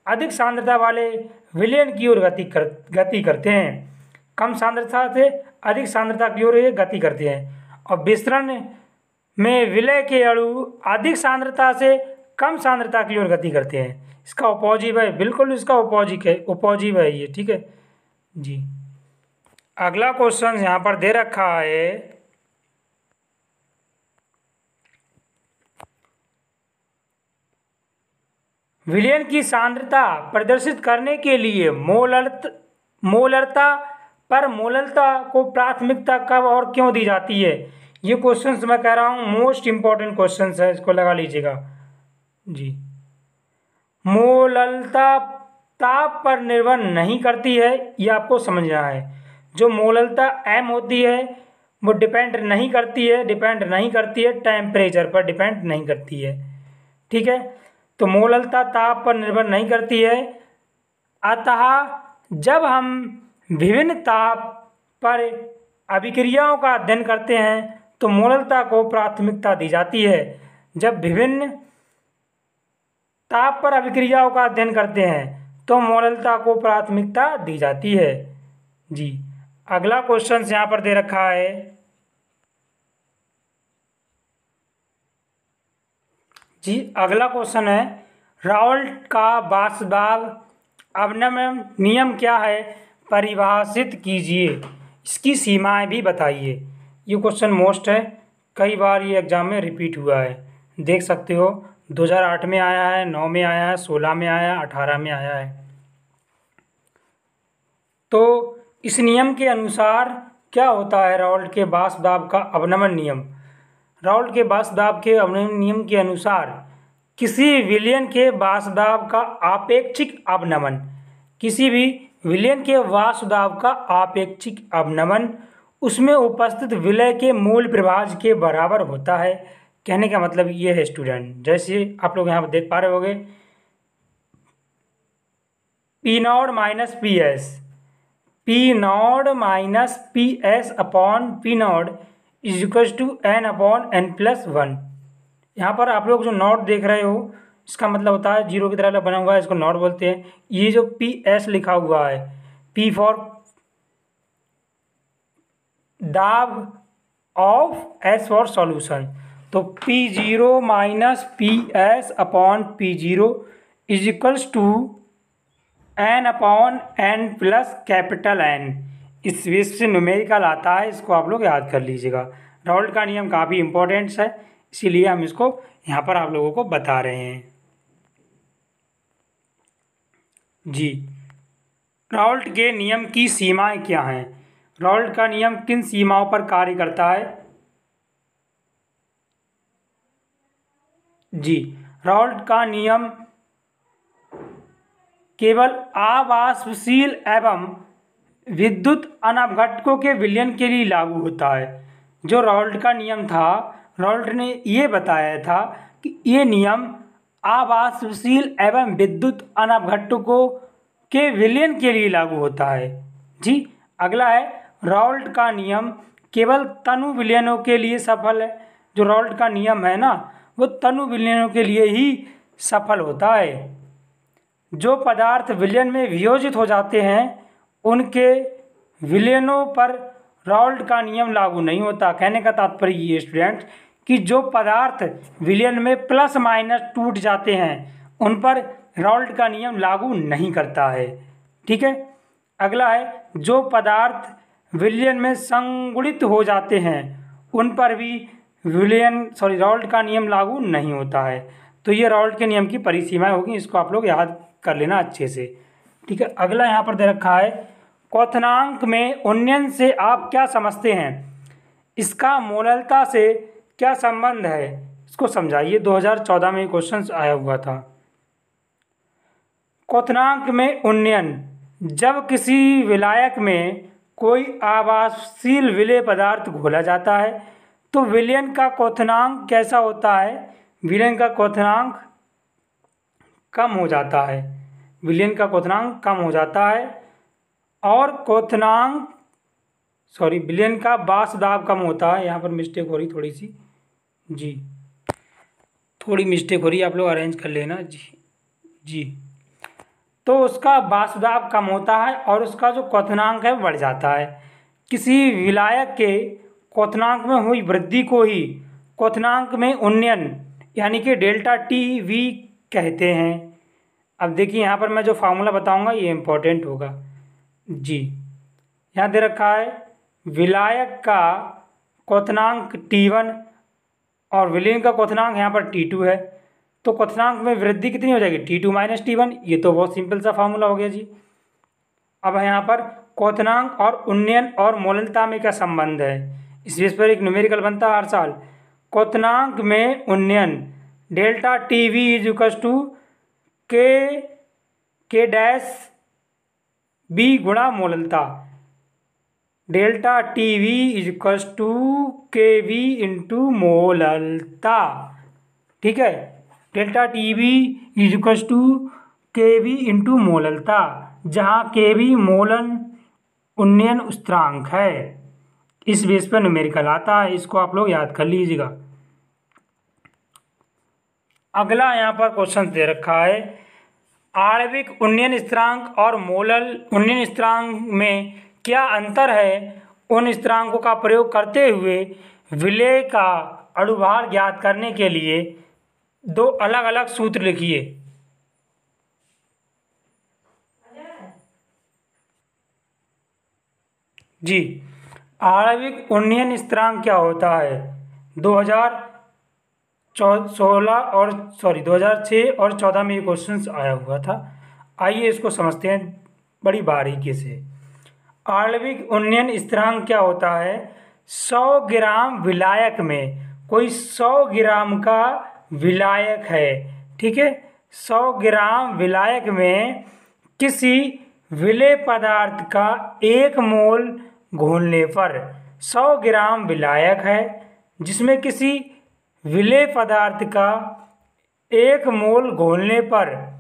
अधिक सांद्रता वाले विलयन की ओर गति करते हैं। कम सांद्रता से अधिक सांद्रता की ओर ये गति करते हैं। और विसरण में विलय के अणु अधिक सांद्रता से कम सांद्रता की ओर गति करते हैं। इसका उपॉजिव है, बिल्कुल इसका उपॉजिव है ये। ठीक है जी। अगला क्वेश्चन यहाँ पर दे रखा है, विलयन की सांद्रता प्रदर्शित करने के लिए मोलरता पर मोललता को प्राथमिकता कब और क्यों दी जाती है। ये क्वेश्चन मैं कह रहा हूँ मोस्ट इंपॉर्टेंट क्वेश्चन है, इसको लगा लीजिएगा जी। मोललता ताप पर निर्भर नहीं करती है, ये आपको समझना है। जो मोललता M होती है वो डिपेंड नहीं करती है टेम्परेचर पर, डिपेंड नहीं करती है। ठीक है, तो मोललता ताप पर निर्भर नहीं करती है। अतः जब हम विभिन्न ताप पर अभिक्रियाओं का अध्ययन करते हैं तो मोललता को प्राथमिकता दी जाती है। जब विभिन्न ताप पर अभिक्रियाओं का अध्ययन करते हैं तो मोललता को प्राथमिकता दी जाती है। जी, अगला क्वेश्चन यहाँ पर दे रखा है। जी, अगला क्वेश्चन है, राउल्ट का वाष्पदाब अवनमन नियम क्या है, परिभाषित कीजिए, इसकी सीमाएं भी बताइए। ये क्वेश्चन मोस्ट है, कई बार ये एग्जाम में रिपीट हुआ है, देख सकते हो 2008 में आया है, 9 में आया है, 16 में आया है, 18 में आया है। तो इस नियम के अनुसार क्या होता है, राउल्ट के वाष्पदाब का अवनमन नियम। राउल्ट के वाष्पदाब के अवनमन नियम के अनुसार किसी विलयन के वाष्पदाब का आपेक्षिक अवनमन, किसी भी विलयन के वाष्पदाब का आपेक्षिक अवनमन उसमें उपस्थित विलय के मूल प्रभाज के बराबर होता है। कहने का मतलब ये है स्टूडेंट, जैसे आप लोग यहाँ पर देख पा रहे होंगे, P naught minus P S, P naught minus P S upon P naught is equal to N upon N plus one. यहाँ पर आप लोग जो नॉट देख रहे हो इसका मतलब होता है जीरो की तरह बना हुआ है, इसको नॉट बोलते हैं। ये जो पी एस लिखा हुआ है, पी फॉर दाब ऑफ, एस फॉर सॉल्यूशन, तो P zero minus P S upon P zero is equals to N upon N plus capital N. इस बेस से न्यूमेरिकल आता है, इसको आप लोग याद कर लीजिएगा। राउल्ट का नियम काफ़ी इंपॉर्टेंट है, इसीलिए हम इसको यहाँ पर आप लोगों को बता रहे हैं। जी, राउल्ट के नियम की सीमाएं क्या हैं, राउल्ट का नियम किन सीमाओं पर कार्य करता है। जी, राउल्ट का नियम केवल आवाष्पशील एवं विद्युत अनवघटकों के विलयन के लिए लागू होता है। जो राउल्ट का नियम था, राउल्ट ने ये बताया था कि ये नियम आवाष्पशील एवं विद्युत अनवघटकों के विलयन के लिए लागू होता है। जी, अगला है, राउल्ट का नियम केवल तनु विलयनों के लिए सफल है। जो राउल्ट का नियम है ना, वो तनु विलयनों के लिए ही सफल होता है। जो पदार्थ विलयन में वियोजित हो जाते हैं उनके विलयनों पर राउल्ट का नियम लागू नहीं होता। कहने का तात्पर्य ये स्टूडेंट कि जो पदार्थ विलयन में प्लस माइनस टूट जाते हैं उन पर राउल्ट का नियम लागू नहीं करता है। ठीक है, अगला है, जो पदार्थ विलयन में संगुणित हो जाते हैं उन पर भी राउल्ट का नियम लागू नहीं होता है। तो ये राउल्ट के नियम की परिसीमाएं होगी, इसको आप लोग याद कर लेना अच्छे से। ठीक है, अगला यहाँ पर दे रखा है, क्वथनांक में उन्नयन से आप क्या समझते हैं, इसका मोललता से क्या संबंध है, इसको समझाइए। 2014 में क्वेश्चन आया हुआ था। क्वथनांक में उन्नयन, जब किसी विलायक में कोई आवासशील विलेय पदार्थ घोला जाता है तो विलयन का क्वथनांक कैसा होता है, विलयन का क्वथनांक कम हो जाता है, विलयन का क्वथनांक कम हो जाता है और विलयन का वाष्पदाब कम होता है। यहाँ पर मिस्टेक हो रही थोड़ी सी, जी थोड़ी मिस्टेक हो रही है, आप लोग अरेंज कर लेना। जी तो उसका वाष्पदाब कम होता है और उसका जो क्वथनांक है बढ़ जाता है। किसी विलायक के क्वथनांक में हुई वृद्धि को ही क्वथनांक में उन्नयन यानी कि डेल्टा टी वी कहते हैं। अब देखिए यहाँ पर मैं जो फार्मूला बताऊंगा ये इम्पोर्टेंट होगा। जी, यहाँ दे रखा है, विलायक का क्वथनांक T1 और विलयन का क्वथनांक यहाँ पर T2 है, तो क्वथनांक में वृद्धि कितनी हो जाएगी, T2 माइनस T1। ये तो बहुत सिंपल सा फार्मूला हो गया जी। अब यहाँ पर क्वथनांक और उन्नयन और मोललता में क्या संबंध है, इस बेस पर एक न्यूमेरिकल बनता है हर साल। क्वथनांक में उन्नयन delta T V is equal to K dash B गुणा मोललता, delta T V is equal to K V into मोललता। ठीक है, delta T V is equal to K V into मोललता, जहाँ के वी मोलन उन्नयन स्थिरांक है। इस बेस पर न्यूमेरिकल आता है, इसको आप लोग याद कर लीजिएगा। अगला यहाँ पर क्वेश्चन दे रखा है, आणविक उन्नयन स्थिरांक और मोलल उन्नयन स्थिरांक में क्या अंतर है? उन स्थिरांकों का प्रयोग करते हुए विलेय का अणुभार ज्ञात करने के लिए दो अलग अलग सूत्र लिखिए। जी, आणविक उन्नयन स्थिरांक क्या होता है? 2006 और 14 में ये क्वेश्चन आया हुआ था। आइए इसको समझते हैं बड़ी बारीकी से। आणविक उन्नयन स्थिरांक क्या होता है? 100 ग्राम विलायक में, कोई 100 ग्राम का विलायक है, ठीक है, 100 ग्राम विलायक में किसी विलेय पदार्थ का 1 मोल घोलने पर, 100 ग्राम विलायक है जिसमें किसी विलेय पदार्थ का 1 मोल घोलने पर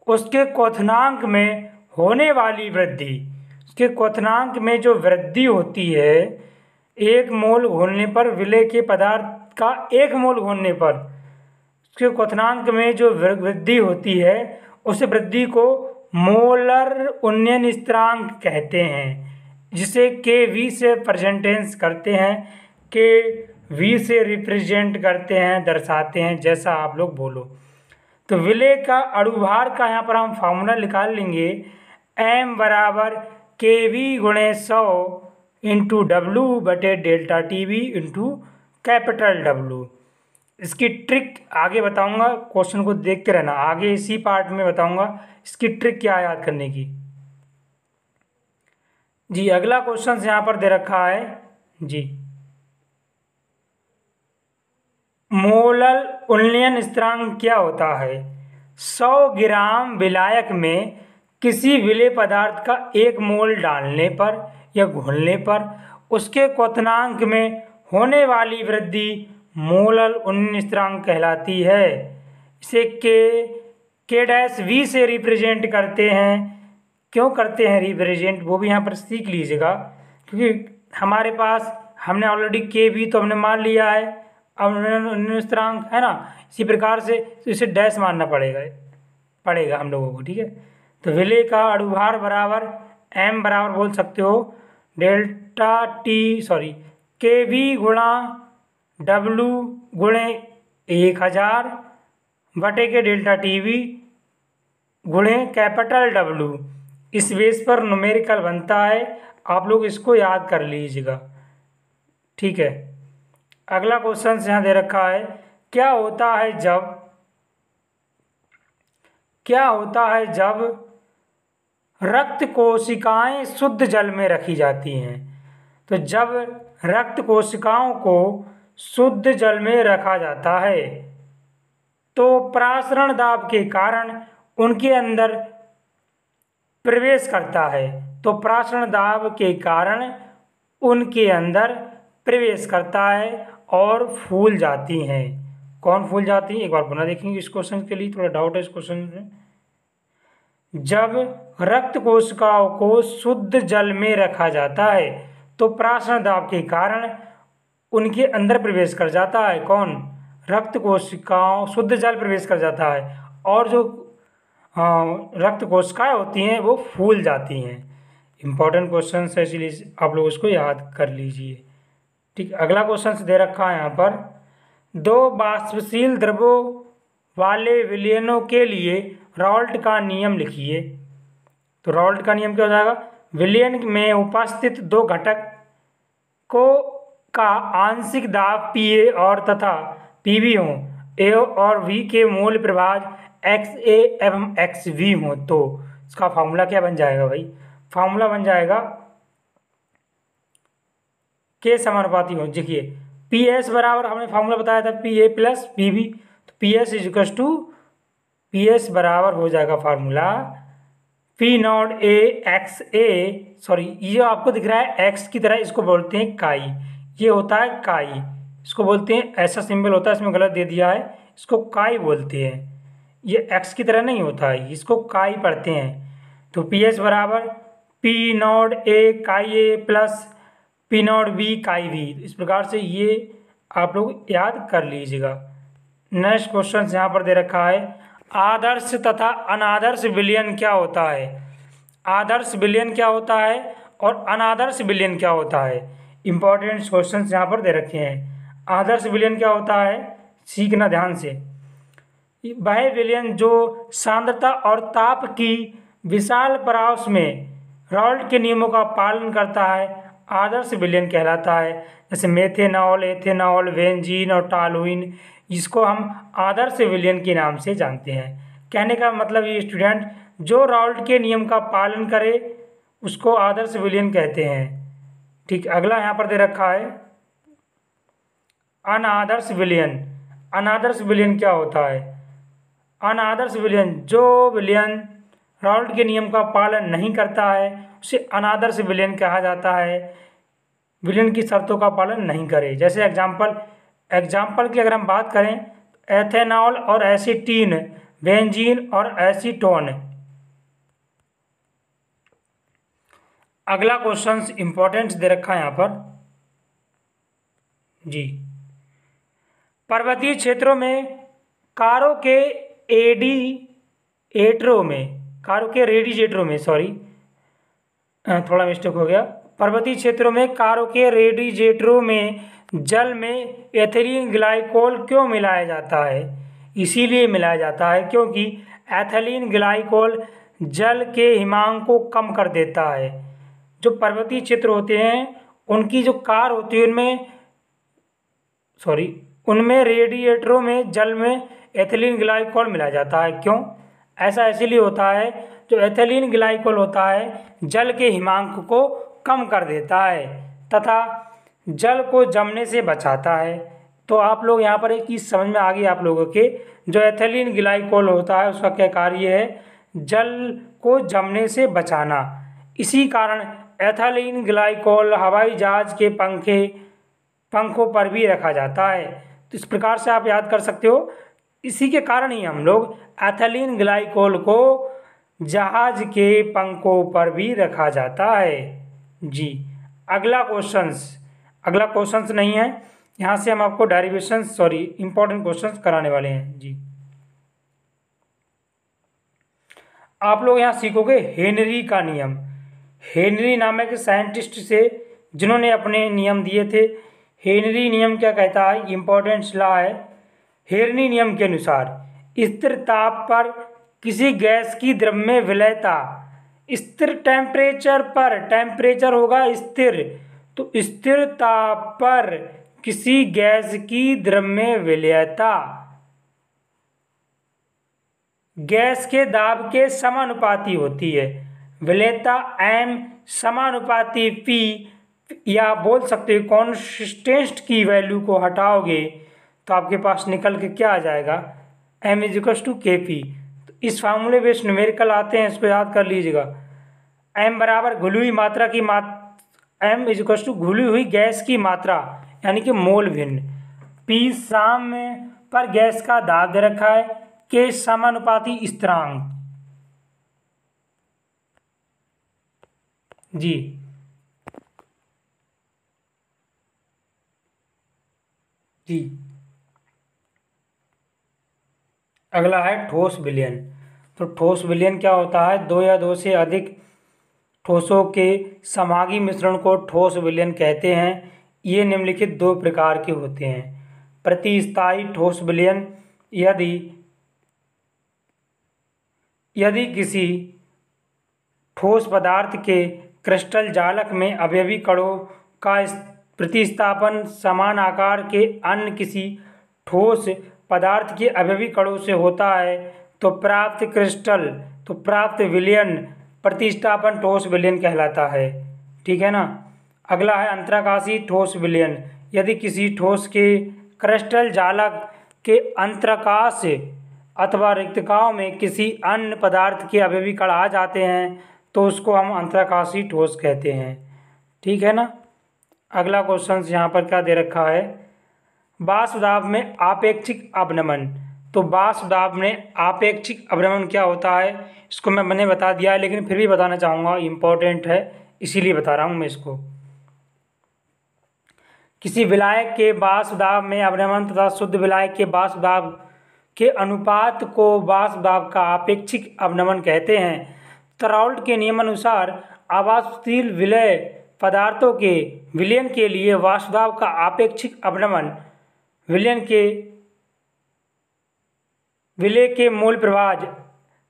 उसके क्वथनांक में होने वाली वृद्धि, उसके क्वथनांक में जो वृद्धि होती है 1 मोल घोलने पर, विलेय के पदार्थ का 1 मोल घोलने पर उसके क्वथनांक में जो वृद्धि होती है, उस वृद्धि को मोलर उन्नयन स्थिरांक कहते हैं, जिसे Kv से प्रेजेंटेंस करते हैं, Kv से रिप्रेजेंट करते हैं, दर्शाते हैं, जैसा आप लोग बोलो। तो विलेय का अणुभार का यहाँ पर हम फार्मूला निकाल लेंगे, m बराबर Kv गुणे 100 इंटू डब्लू बटे delta TV into capital W. इसकी ट्रिक आगे बताऊंगा, क्वेश्चन को देखते रहना, आगे इसी पार्ट में बताऊंगा इसकी ट्रिक क्या याद करने की। जी, अगला क्वेश्चन यहाँ पर दे रखा है जी, मोलल उन्नयन स्थिरांक क्या होता है? 100 ग्राम विलायक में किसी विलेय पदार्थ का 1 मोल डालने पर या घोलने पर उसके क्वथनांक में होने वाली वृद्धि मोलल उन्नयन स्थिरांक कहलाती है। इसे K' से रिप्रेजेंट करते हैं। क्यों करते हैं रिप्रेजेंट, वो भी यहाँ पर सीख लीजिएगा, क्योंकि हमारे पास हमने ऑलरेडी Kv तो हमने मान लिया है, अब उन्नयन स्थिरांक है ना, इसी प्रकार से तो इसे डैश मानना पड़ेगा हम लोगों को, ठीक है। तो विलेय का अणुभार बराबर m बराबर बोल सकते हो डेल्टा Kv गुणा W गुणे 1000 बटे के डेल्टा टीवी गुणे कैपिटल W। इस बेस पर न्यूमेरिकल बनता है, आप लोग इसको याद कर लीजिएगा, ठीक है। अगला क्वेश्चन यहाँ दे रखा है, क्या होता है जब रक्त कोशिकाएं शुद्ध जल में रखी जाती हैं? तो जब रक्त कोशिकाओं को शुद्ध जल में रखा जाता है तो प्रासरण दाब के कारण उनके अंदर प्रवेश करता है, तो प्रासरण दाब के कारण उनके अंदर प्रवेश करता है और फूल जाती हैं। कौन फूल जाती है, एक बार पुनः देखेंगे इस क्वेश्चन के लिए, थोड़ा डाउट है इस क्वेश्चन में। जब रक्त कोशिकाओं को शुद्ध जल में रखा जाता है तो प्रासरण दाब के कारण उनके अंदर प्रवेश कर जाता है, कौन? रक्त कोशिकाओं, शुद्ध जल प्रवेश कर जाता है और जो रक्त कोशिकाएं होती हैं वो फूल जाती हैं। इंपॉर्टेंट क्वेश्चन है, इसलिए आप लोग इसको याद कर लीजिए, ठीक। अगला क्वेश्चन दे रखा है यहाँ पर, 2 वाष्पशील द्रवों वाले विलयनों के लिए राल्ट का नियम लिखिए। तो राल्ट का नियम क्या हो जाएगा? विलयन में उपस्थित 2 घटक को का आंशिक दाब Pa और तथा Pb हो, A और V के मूल प्रभाज XA एवं XV हो, तो इसका फॉर्मूला क्या बन जाएगा भाई? फॉर्मूला बन जाएगा के समानुपाती हो। देखिए PS बराबर हमने फॉर्मूला बताया था Pa प्लस Pb, तो PS इजिकल्स टू PS बराबर हो जाएगा फार्मूला P0 A XA, ये आपको दिख रहा है X की तरह, इसको बोलते हैं काई, ये होता है काई, इसको बोलते हैं, ऐसा सिंबल होता है, इसमें गलत दे दिया है, इसको काई बोलते हैं, ये X की तरह नहीं होता है, इसको काई पढ़ते हैं। तो PS बराबर P0 A काई A plus P not be काई बी। इस प्रकार से ये आप लोग याद कर लीजिएगा। नेक्स्ट क्वेश्चन यहाँ पर दे रखा है, आदर्श तथा अनादर्श विलयन क्या होता है। आदर्श विलयन क्या होता है और अनादर्श विलयन क्या होता है। इंपॉर्टेंट क्वेश्चन यहाँ पर दे रखे हैं। आदर्श विलयन क्या होता है, सीखना ध्यान से। वह विलयन जो सांद्रता और ताप की विशाल परास में राउल्ट के नियमों का पालन करता है, आदर्श विलयन कहलाता है। जैसे मेथेनॉल, एथेनॉल, बेंजीन और टॉलुइन, इसको हम आदर्श विलयन के नाम से जानते हैं। कहने का मतलब ये स्टूडेंट, जो राउल्ट के नियम का पालन करे उसको आदर्श विलयन कहते हैं। ठीक, अगला यहाँ पर दे रखा है अनादर्श विलयन। अनादर्श विलयन क्या होता है। अनादर्श विलयन, जो विलयन राउल्ट के नियम का पालन नहीं करता है उसे अनादर्श विलयन कहा जाता है। विलयन की शर्तों का पालन नहीं करे। जैसे एग्जाम्पल की अगर हम बात करें, एथेनॉल और एसीटीन, बेंजीन और एसीटोन। अगला क्वेश्चन इंपॉर्टेंट दे रखा है यहाँ पर जी। पर्वतीय क्षेत्रों में कारों के रेडिएटरों में थोड़ा मिस्टेक हो गया। पर्वतीय क्षेत्रों में कारों के रेडिएटरों में जल में एथिलीन ग्लाइकोल क्यों मिलाया जाता है। इसीलिए मिलाया जाता है क्योंकि एथिलीन ग्लाइकोल जल के हिमांक को कम कर देता है। जो पर्वतीय क्षेत्र होते हैं उनकी जो कार होती है उनमें रेडिएटरों में जल में एथिलीन ग्लाइकोल मिलाया जाता है। क्यों ऐसा इसीलिए होता है, जो एथिलीन ग्लाइकोल होता है जल के हिमांक को कम कर देता है तथा जल को जमने से बचाता है। तो आप लोग यहाँ पर एक चीज़ समझ में आ गई आप लोगों के, जो एथिलीन ग्लाइकोल होता है उसका क्या कार्य है, जल को जमने से बचाना। इसी कारण एथिलीन ग्लाइकोल हवाई जहाज के पंखों पर भी रखा जाता है। तो इस प्रकार से आप याद कर सकते हो, इसी के कारण ही हम लोग एथिलीन ग्लाइकोल को जहाज के पंखों पर भी रखा जाता है जी। अगला क्वेश्चंस नहीं है, यहाँ से हम आपको इंपॉर्टेंट क्वेश्चंस कराने वाले हैं जी। आप लोग यहाँ सीखोगे हेनरी का नियम। हेनरी नामक साइंटिस्ट से जिन्होंने अपने नियम दिए थे। हेनरी नियम क्या कहता है, इंपॉर्टेंट लॉ है। हेनरी नियम के अनुसार स्थिर ताप पर किसी गैस की द्रव्य विलयता, स्थिर टेम्परेचर होगा स्थिर, तो स्थिर ताप पर किसी गैस की द्रव्य विलयता गैस के दाब के समानुपाती होती है। विलयता m समानुपाती P, या बोल सकते हो कॉन्स्टेंट की वैल्यू को हटाओगे तो आपके पास निकल के क्या आ जाएगा, m = Kp। तो इस फार्मूले बेस्ड न्यूमेरिकल आते हैं, इसको याद कर लीजिएगा। m बराबर घुली हुई मात्रा की m = घुली हुई गैस की मात्रा यानी कि मोल भिन्न। P साम्य पर गैस का दाब दे रखा है, K समानुपाती स्थिरांक जी। अगला है ठोस विलयन। तो ठोस विलयन क्या होता है, दो या दो से अधिक ठोसों के समांगी मिश्रण को ठोस विलयन कहते हैं। ये निम्नलिखित दो प्रकार के होते हैं। प्रतिस्थायी ठोस विलयन, यदि किसी ठोस पदार्थ के क्रिस्टल जालक में अवयवी कणों का प्रतिस्थापन समान आकार के अन्य किसी ठोस पदार्थ के अवयवी कणों से होता है तो प्राप्त विलयन प्रतिस्थापन ठोस विलयन कहलाता है। ठीक है ना। अगला है अंतराकाशीय ठोस विलयन। यदि किसी ठोस के क्रिस्टल जालक के अंतराकाश अथवा रिक्तकाओं में किसी अन्य पदार्थ के अवयवी कण आ जाते हैं तो उसको हम अंतराकाशीय ठोस कहते हैं। ठीक है ना। अगला क्वेश्चन यहाँ पर क्या दे रखा है, वाष्प दाब में आपेक्षिक अवनमन। तो वाष्प दाब में आपेक्षिक अवनमन क्या होता है, इसको मैंने बता दिया है, लेकिन फिर भी बताना चाहूँगा, इम्पोर्टेंट है इसीलिए बता रहा हूँ मैं इसको। किसी विलायक के बाष्प दाब में अवनमन तथा शुद्ध विलायक के बाष्प दाब के अनुपात को बाष्प दाब का आपेक्षिक अवनमन कहते हैं। तराउल्ट के नियमानुसार अवाष्पशील विलय पदार्थों के विलयन के लिए वाष्प दाब का आपेक्षिक अवनमन विलय के मूल प्रवाह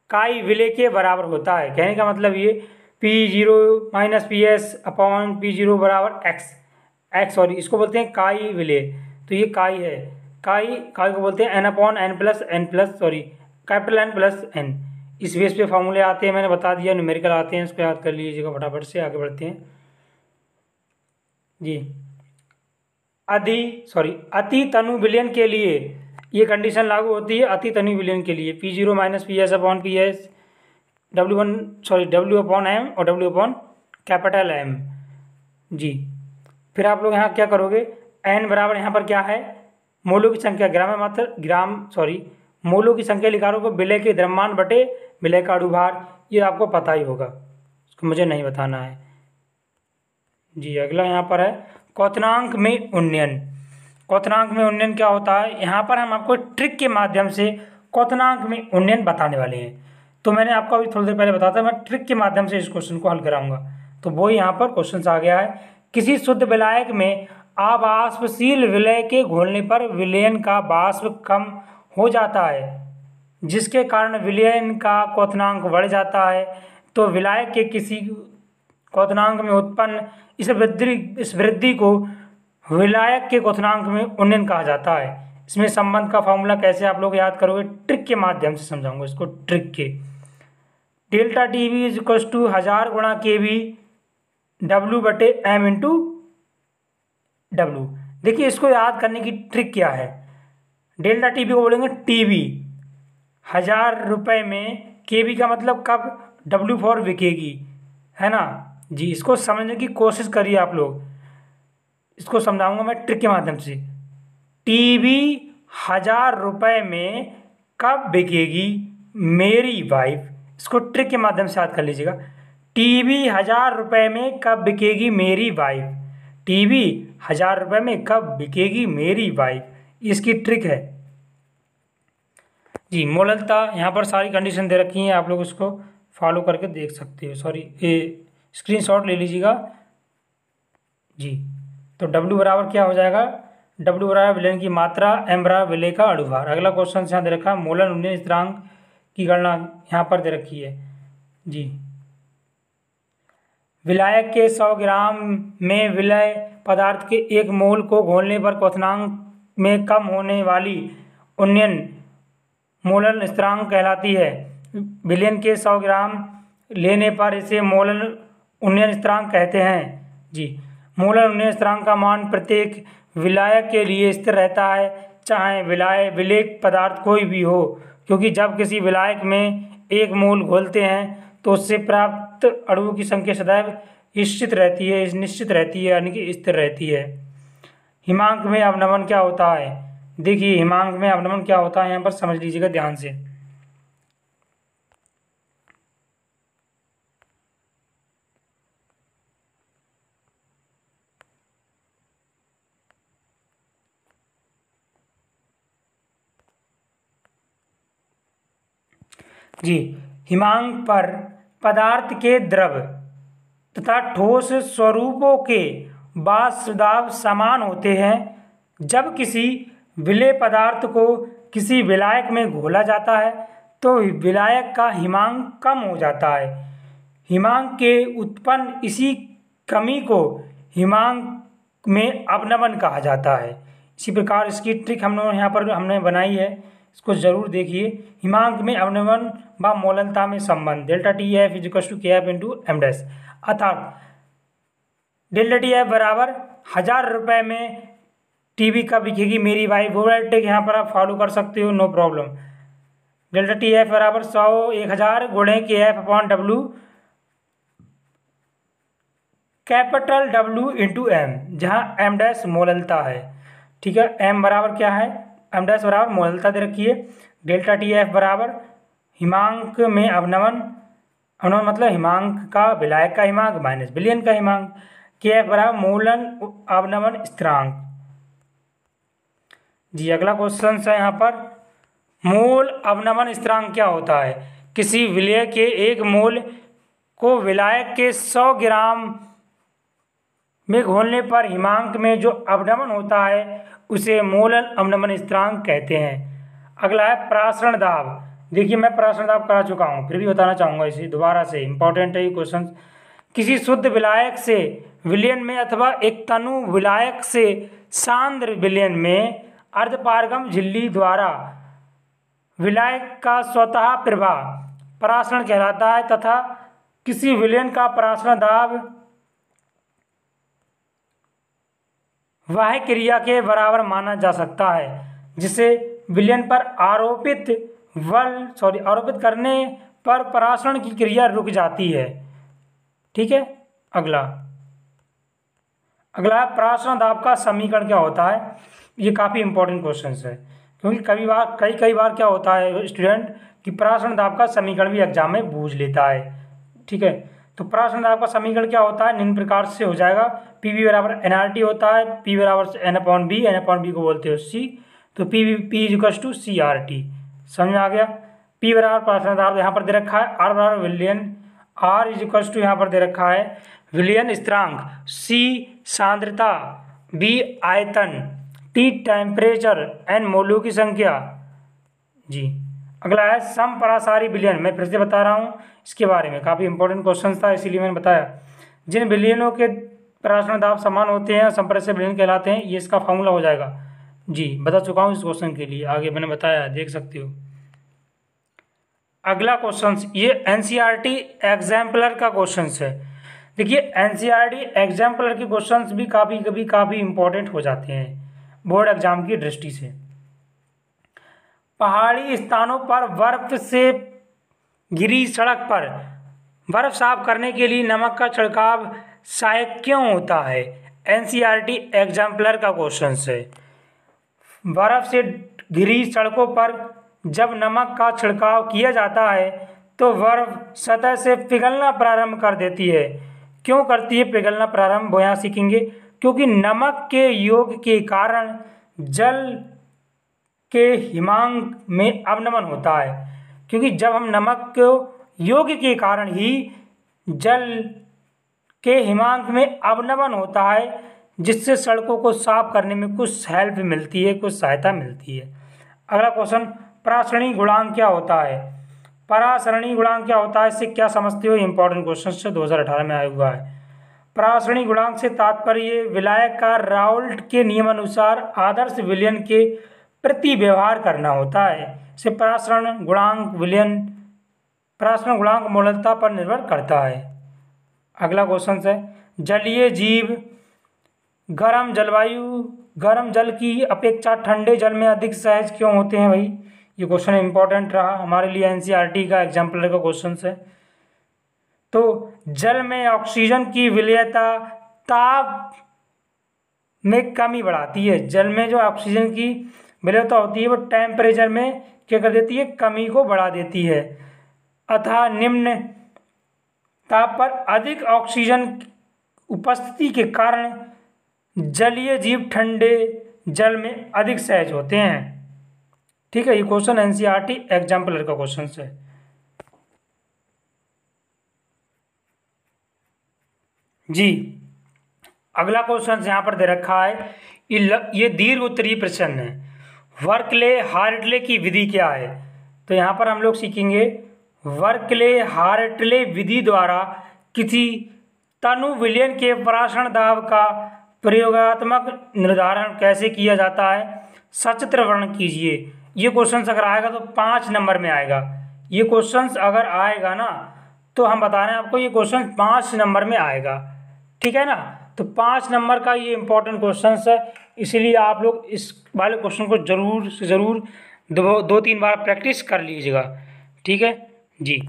काई विलय के बराबर होता है। कहने का मतलब ये P0 minus PS upon P0 बराबर एक्स सॉरी इसको बोलते हैं काई विलय। तो ये काई है, काई को बोलते हैं n/n plus sorry capital N plus n। इस बेस पे फॉर्मूले आते हैं, मैंने बता दिया, न्यूमेरिकल आते हैं, इसको याद कर लीजिएगा। फटाफट से आगे बढ़ते हैं जी। अति तनु विलयन के लिए ये कंडीशन लागू होती है। अति तनु विलयन के लिए P0 minus PS upon PS W upon M और W अपॉन कैपिटल M जी। फिर आप लोग यहाँ क्या करोगे, n बराबर यहाँ पर क्या है, मोलों की संख्या मोलों की संख्या लिखा रहा विलय के द्रव्यमान बटे विलय का अणुभार। ये आपको पता ही होगा, उसको मुझे नहीं बताना है जी। अगला यहाँ पर है क्वथनांक में उन्नयन। क्वथनांक में उन्नयन क्या होता है, यहाँ पर हम आपको ट्रिक के माध्यम से क्वथनांक में उन्नयन बताने वाले हैं। तो मैंने आपको अभी थोड़ी देर पहले बताया था, मैं ट्रिक के माध्यम से इस क्वेश्चन को हल कराऊंगा। तो वो यहाँ पर क्वेश्चन आ गया है, किसी शुद्ध विलायक में अवाष्पशील विलय के घोलने पर विलयन का वाष्प कम हो जाता है, जिसके कारण विलयन का क्वथनांक बढ़ जाता है। तो विलायक के किसी क्वथनांक में उत्पन्न इस वृद्धि को विलायक के क्वथनांक में उन्नयन कहा जाता है। इसमें संबंध का फॉर्मूला कैसे आप लोग याद करोगे, ट्रिक के माध्यम से समझाऊंगा इसको। ट्रिक के delta TV is equal to 1000 गुणा KB W बटे M इंटू W। देखिए इसको याद करने की ट्रिक क्या है, डेल्टा टीवी को बोलेंगे टीवी, 1000 रुपये में KB का मतलब कब W फॉर बिकेगी, है ना जी। इसको समझने की कोशिश करिए आप लोग, इसको समझाऊंगा मैं ट्रिक के माध्यम से। टीवी 1000 रुपये में कब बिकेगी मेरी वाइफ, इसको ट्रिक के माध्यम से याद कर लीजिएगा। टीवी 1000 रुपये में कब बिकेगी मेरी वाइफ, टीवी 1000 रुपये में कब बिकेगी मेरी वाइफ, इसकी ट्रिक है जी। मोललता यहाँ पर सारी कंडीशन दे रखी हैं, आप लोग उसको फॉलो करके देख सकते हो। ये स्क्रीनशॉट ले लीजिएगा जी। तो W बराबर क्या हो जाएगा, W बराबर विलयन की मात्रा, M बराबर विलय का अणुभार। अगला क्वेश्चन यहाँ दे रखा है, मोलन उन्नयन स्थिरांक की गणना यहाँ पर दे रखी है जी। विलायक के 100 ग्राम में विलय पदार्थ के 1 मोल को घोलने पर क्वथनांक में कम होने वाली उन्नयन मोलन स्थिरांक कहलाती है। विलयन के 100 ग्राम लेने पर इसे मोलन उन्नयन स्थिरांक कहते हैं जी। मोलन उन्नयन स्थिरांक का मान प्रत्येक विलायक के लिए स्थिर रहता है, चाहे विलय पदार्थ कोई भी हो, क्योंकि जब किसी विलायक में 1 मोल घोलते हैं तो उससे प्राप्त अणुओं की संख्या सदैव निश्चित रहती है यानी कि स्थिर रहती है। हिमांक में अवनमन क्या होता है, देखिए हिमांक में अवनमन क्या होता है यहाँ पर समझ लीजिएगा ध्यान से। जी, हिमांक पर पदार्थ के द्रव तथा ठोस स्वरूपों के वाष्प दाब समान होते हैं। जब किसी विलेय पदार्थ को किसी विलायक में घोला जाता है तो विलायक का हिमांक कम हो जाता है। हिमांक के उत्पन्न इसी कमी को हिमांक में अवनमन कहा जाता है। इसी प्रकार इसकी ट्रिक हमने बनाई है, इसको जरूर देखिए। हिमांक में अवनमन व मोलनता में संबंध delta TF is equal to KF into M dash, अर्थात डेल्टा TF बराबर 1000 रुपये में टीवी कब बिकेगी मेरी वाइफ, वो ट्रिक यहाँ पर आप फॉलो कर सकते हो, नो प्रॉब्लम। डेल्टा TF बराबर 1000 गुणे KF upon W, capital W into M, जहाँ M डैश मोलनता है, ठीक है। M बराबर क्या है, M डैश बराबर मोलनता दे रखी है। डेल्टा TF बराबर हिमांक में अवनमन मतलब हिमांक का विलायक का हिमांक माइनस विलयन का हिमांक। Kf बराबर मूलन अवनमन स्थिरांक। जी अगला क्वेश्चन है यहाँ पर, मूल अवनमन स्थिरांक क्या होता है? किसी विलय के एक मोल को विलायक के 100 ग्राम में घोलने पर हिमांक में जो अवनमन होता है उसे मूलन अवनमन स्थिरांक कहते हैं। अगला है प्रासरण दाब। देखिए मैं प्रासरण दाब करा चुका हूँ, फिर भी बताना चाहूँगा इसे दोबारा से, इंपॉर्टेंट है ये क्वेश्चन। किसी शुद्ध विलायक से विलयन में अथवा एक तनु विलायक से सांद्र विलयन में अर्धपारगम झिल्ली द्वारा विलायक का स्वतः प्रवाह प्रासरण कहलाता है तथा किसी विलयन का प्रासरण दाब वह क्रिया के बराबर माना जा सकता है जिसे विलयन पर आरोपित करने पर प्रासरण की क्रिया रुक जाती है। ठीक है। अगला प्रासरण दाब का समीकरण क्या होता है? ये काफ़ी इंपॉर्टेंट क्वेश्चन है, क्योंकि कई बार क्या होता है स्टूडेंट कि प्रासरण दाब का समीकरण भी एग्जाम में पूछ लेता है। ठीक है, तो प्रासरण दाब का समीकरण क्या होता है? निम्न प्रकार से हो जाएगा, पी बराबर nRT होता है, पी बराबर n/b को बोलते हो c, तो p इक्वल्स टू CRT। समझ में आ गया? p बराबर प्रासरण दाब यहाँ पर दे रखा है, r बराबर विलयन, r इज इक्वल्स टू यहाँ पर दे रखा है विलयन स्थिरांक, c सांद्रता, b आयतन, t टेम्परेचर, n मोलों की संख्या। जी अगला है समपरासारी विलयन। मैं फिर से बता रहा हूँ इसके बारे में, काफ़ी इंपॉर्टेंट क्वेश्चन था इसीलिए मैंने बताया। जिन विलयनों के प्रासरण दाब समान होते हैं समपरासारी विलयन कहलाते हैं। ये इसका फॉर्मूला हो जाएगा। जी बता चुका हूँ इस क्वेश्चन के लिए, आगे मैंने बताया, देख सकते हो। अगला क्वेश्चन, ये एनसीईआरटी एग्जाम्पलर का क्वेश्चन है। देखिए एनसीईआरटी एग्जाम्पलर के क्वेश्चंस भी काफ़ी इंपॉर्टेंट हो जाते हैं बोर्ड एग्जाम की दृष्टि से। पहाड़ी स्थानों पर बर्फ से घिरी सड़क पर बर्फ साफ करने के लिए नमक का छिड़काव सहायक क्यों होता है? एनसीईआरटी एग्जाम्पलर का क्वेश्चन है। बर्फ से घिरी सड़कों पर जब नमक का छिड़काव किया जाता है तो बर्फ सतह से पिघलना प्रारंभ कर देती है। क्यों करती है पिघलना प्रारंभ, वो यहाँ सीखेंगे। क्योंकि नमक के योग के कारण जल के हिमांक में अवनमन होता है। क्योंकि जब हम नमक को योग के कारण ही जल के हिमांक में अवनमन होता है, जिससे सड़कों को साफ करने में कुछ हेल्प मिलती है, कुछ सहायता मिलती है। अगला क्वेश्चन, परासरणी गुणांक क्या होता है? परासरणी गुणांक क्या होता है, इससे क्या समझते हो? इंपॉर्टेंट क्वेश्चन से 2018 में आया हुआ है। परासरणी गुणांक से तात्पर्य विलायक का राउल्ट के नियमानुसार आदर्श विलयन के प्रति व्यवहार करना होता है। इसे परासरण गुणांक मोलता पर निर्भर करता है। अगला क्वेश्चन है, जलीय जीव गर्म जल की अपेक्षा ठंडे जल में अधिक सहज क्यों होते हैं? भाई ये क्वेश्चन इंपॉर्टेंट रहा हमारे लिए, एनसीईआरटी का एग्जाम्पलर का क्वेश्चन है। तो जल में ऑक्सीजन की विलयता ताप में कमी बढ़ाती है। जल में जो ऑक्सीजन की विलयता होती है वो टेम्परेचर में क्या कर देती है? कमी को बढ़ा देती है। अतः निम्न ताप पर अधिक ऑक्सीजन उपस्थिति के कारण जलीय जीव ठंडे जल में अधिक सहज होते हैं। ठीक है, ये क्वेश्चन एनसीईआरटी एग्जाम्पलर का क्वेश्चन है। जी अगला क्वेश्चन यहाँ पर दे रखा है, ये दीर्घ उत्तरीय प्रश्न है। वर्कले हार्टले की विधि क्या है? तो यहाँ पर हम लोग सीखेंगे वर्कले हार्टले विधि द्वारा किसी तनु विलयन के परासरण दाब का प्रयोगात्मक निर्धारण कैसे किया जाता है, सचित्र वर्णन कीजिए। ये क्वेश्चन अगर आएगा तो 5 नंबर में आएगा। ये क्वेश्चन अगर आएगा ना तो हम बता रहे हैं आपको, ये क्वेश्चन 5 नंबर में आएगा। ठीक है ना, तो 5 नंबर का ये इंपॉर्टेंट क्वेश्चन है, इसीलिए आप लोग इस वाले क्वेश्चन को जरूर से ज़रूर 2-3 बार प्रैक्टिस कर लीजिएगा। ठीक है जी।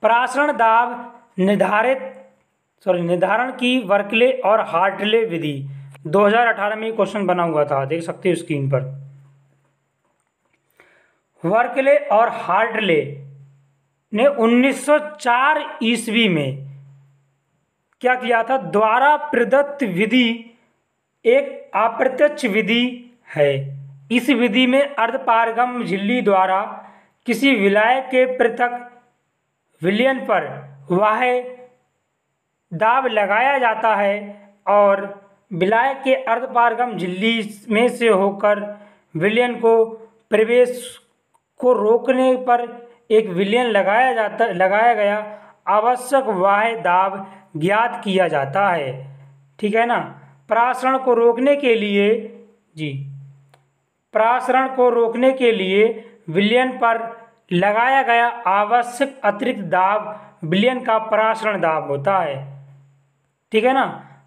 परासरण दाब निर्धारण की वर्कले और हार्टले विधि 2018 में क्वेश्चन बना हुआ था, देख सकते हो स्क्रीन पर। वर्कले और हार्टले ने 1904 ईस्वी में क्या किया था, द्वारा प्रदत्त विधि एक अप्रत्यक्ष विधि है। इस विधि में अर्धपारगम झिल्ली द्वारा किसी विलायक के पृथक विलयन पर वह दाब लगाया जाता है और विलायक के अर्धपारगम झिल्ली में से होकर विलयन को प्रवेश को रोकने पर एक विलयन लगाया गया आवश्यक वाह्य दाब ज्ञात किया जाता है। ठीक है ना। परासरण को रोकने के लिए परासरण को रोकने के लिए विलयन पर लगाया गया आवश्यक अतिरिक्त दाब विलयन का परासरण दाब होता है। ठीक है ना।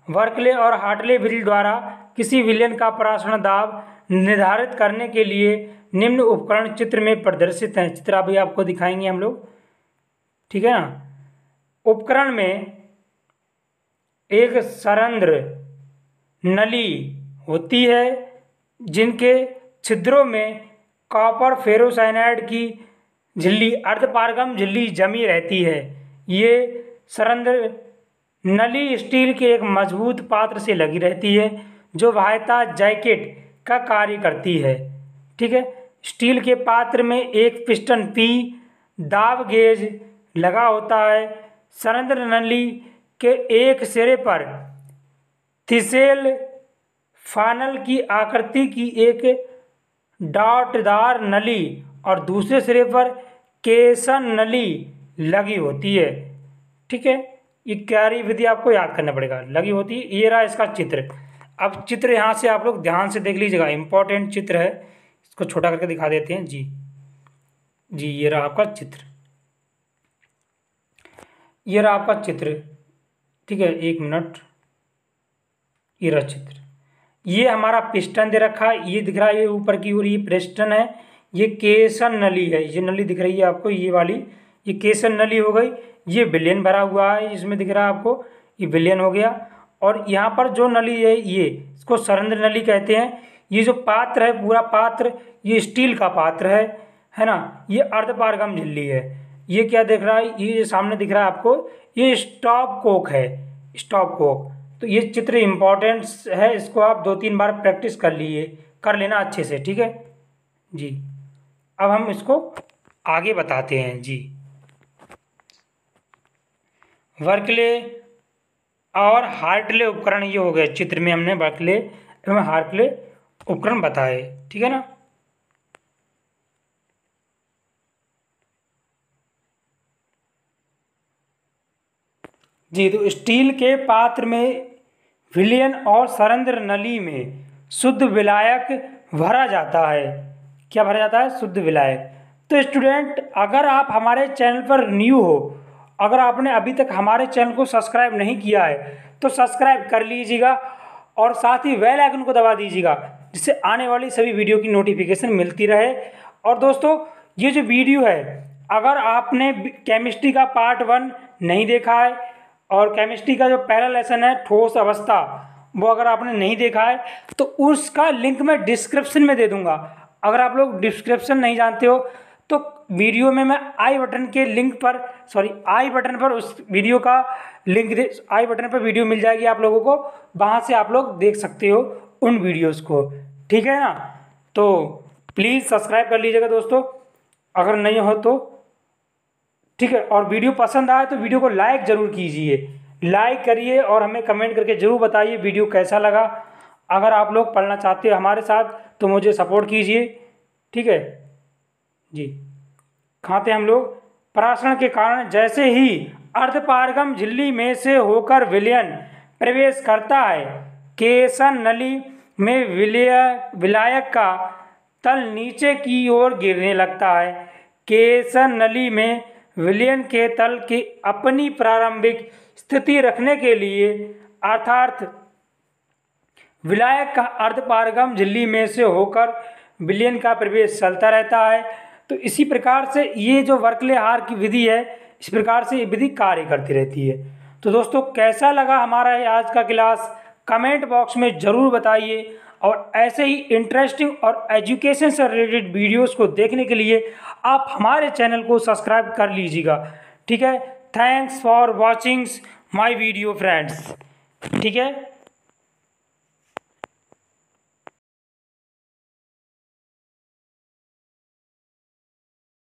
वर्कले और हार्टले विधि द्वारा किसी विलयन का परासरण दाब निर्धारित करने के लिए निम्न उपकरण चित्र में प्रदर्शित हैं। चित्र अभी आपको दिखाएंगे हम लोग। ठीक है ना। उपकरण में एक सरंध्र नली होती है जिनके छिद्रों में कॉपर फेरोसाइनाइड की झिल्ली अर्धपारगम झिल्ली जमी रहती है। ये सरंध्र नली स्टील के एक मजबूत पात्र से लगी रहती है जो वाह्यता जैकेट का कार्य करती है। ठीक है। स्टील के पात्र में एक पिस्टन पी दाब गेज लगा होता है। सरंध्र नली के एक सिरे पर थिसेल फानल की आकृति की एक डॉटदार नली और दूसरे सिरे पर केसन नली लगी होती है। ठीक है। ये क्यारी विधि आपको याद करना पड़ेगा, लगी होती है। ये रहा इसका चित्र। अब चित्र यहाँ से आप लोग ध्यान से देख लीजिएगा, इंपॉर्टेंट चित्र है। इसको छोटा करके दिखा देते हैं जी। ये रहा आपका चित्र, ये रहा आपका चित्र। ठीक है, 1 मिनट। ये रहा चित्र। ये हमारा पिस्टन दे रखा है, ये दिख रहा है, ये ऊपर की ओर ये पिस्टन है, ये केसन नली है। ये नली दिख रही है आपको, ये वाली, ये केसन नली हो गई। ये विलयन भरा हुआ है, इसमें दिख रहा है आपको, ये विलयन हो गया। और यहाँ पर जो नली है ये इसको सरंध्र नली कहते हैं। ये जो पात्र है, पूरा पात्र ये स्टील का पात्र है ना। ये अर्धपारगम झिल्ली है। ये क्या दिख रहा है, ये सामने दिख रहा है आपको, ये स्टॉप कोक है, स्टॉप कोक। तो ये चित्र इम्पोर्टेंट है, इसको आप 2-3 बार प्रैक्टिस कर लेना अच्छे से। ठीक है जी। अब हम इसको आगे बताते हैं जी। वर्कले और हार्टले उपकरण ये हो गए। चित्र में हमने वर्कले एवं हार्टले उपकरण बताए। ठीक है ना। जी, तो स्टील के पात्र में विलयन और सरंध्र नली में शुद्ध विलायक भरा जाता है। क्या भरा जाता है? शुद्ध विलायक। तो स्टूडेंट, अगर आप हमारे चैनल पर न्यू हो, अगर आपने अभी तक हमारे चैनल को सब्सक्राइब नहीं किया है तो सब्सक्राइब कर लीजिएगा और साथ ही बेल आइकन को दबा दीजिएगा, जिससे आने वाली सभी वीडियो की नोटिफिकेशन मिलती रहे। और दोस्तों, ये जो वीडियो है, अगर आपने केमिस्ट्री का पार्ट 1 नहीं देखा है और केमिस्ट्री का जो पहला लेसन है ठोस अवस्था, वो अगर आपने नहीं देखा है तो उसका लिंक मैं डिस्क्रिप्शन में दे दूंगा। अगर आप लोग डिस्क्रिप्शन नहीं जानते हो तो वीडियो में मैं आई बटन पर उस वीडियो का लिंक आई बटन पर वीडियो मिल जाएगी आप लोगों को, वहाँ से आप लोग देख सकते हो उन वीडियोस को। ठीक है ना। तो प्लीज़ सब्सक्राइब कर लीजिएगा दोस्तों, अगर नहीं हो तो। ठीक है। और वीडियो पसंद आए तो वीडियो को लाइक ज़रूर कीजिए, लाइक करिए और हमें कमेंट करके ज़रूर बताइए वीडियो कैसा लगा। अगर आप लोग पढ़ना चाहते हो हमारे साथ तो मुझे सपोर्ट कीजिए। ठीक है जी। खाते हम लोग परासरण के कारण जैसे ही अर्धपारगम झिल्ली में से होकर विलयन प्रवेश करता है, केसन नली में विलायक का तल नीचे की ओर गिरने लगता है। केसन नली में विलयन के तल की अपनी प्रारंभिक स्थिति रखने के लिए, अर्थात विलायक का अर्धपारगम झिल्ली में से होकर विलयन का प्रवेश चलता रहता है। तो इसी प्रकार से ये जो वर्कले हार की विधि है, इस प्रकार से ये विधि कार्य करती रहती है। तो दोस्तों, कैसा लगा हमारा ये आज का क्लास, कमेंट बॉक्स में ज़रूर बताइए। और ऐसे ही इंटरेस्टिंग और एजुकेशन से रिलेटेड वीडियोस को देखने के लिए आप हमारे चैनल को सब्सक्राइब कर लीजिएगा। ठीक है, thanks for watching my video friends. ठीक है।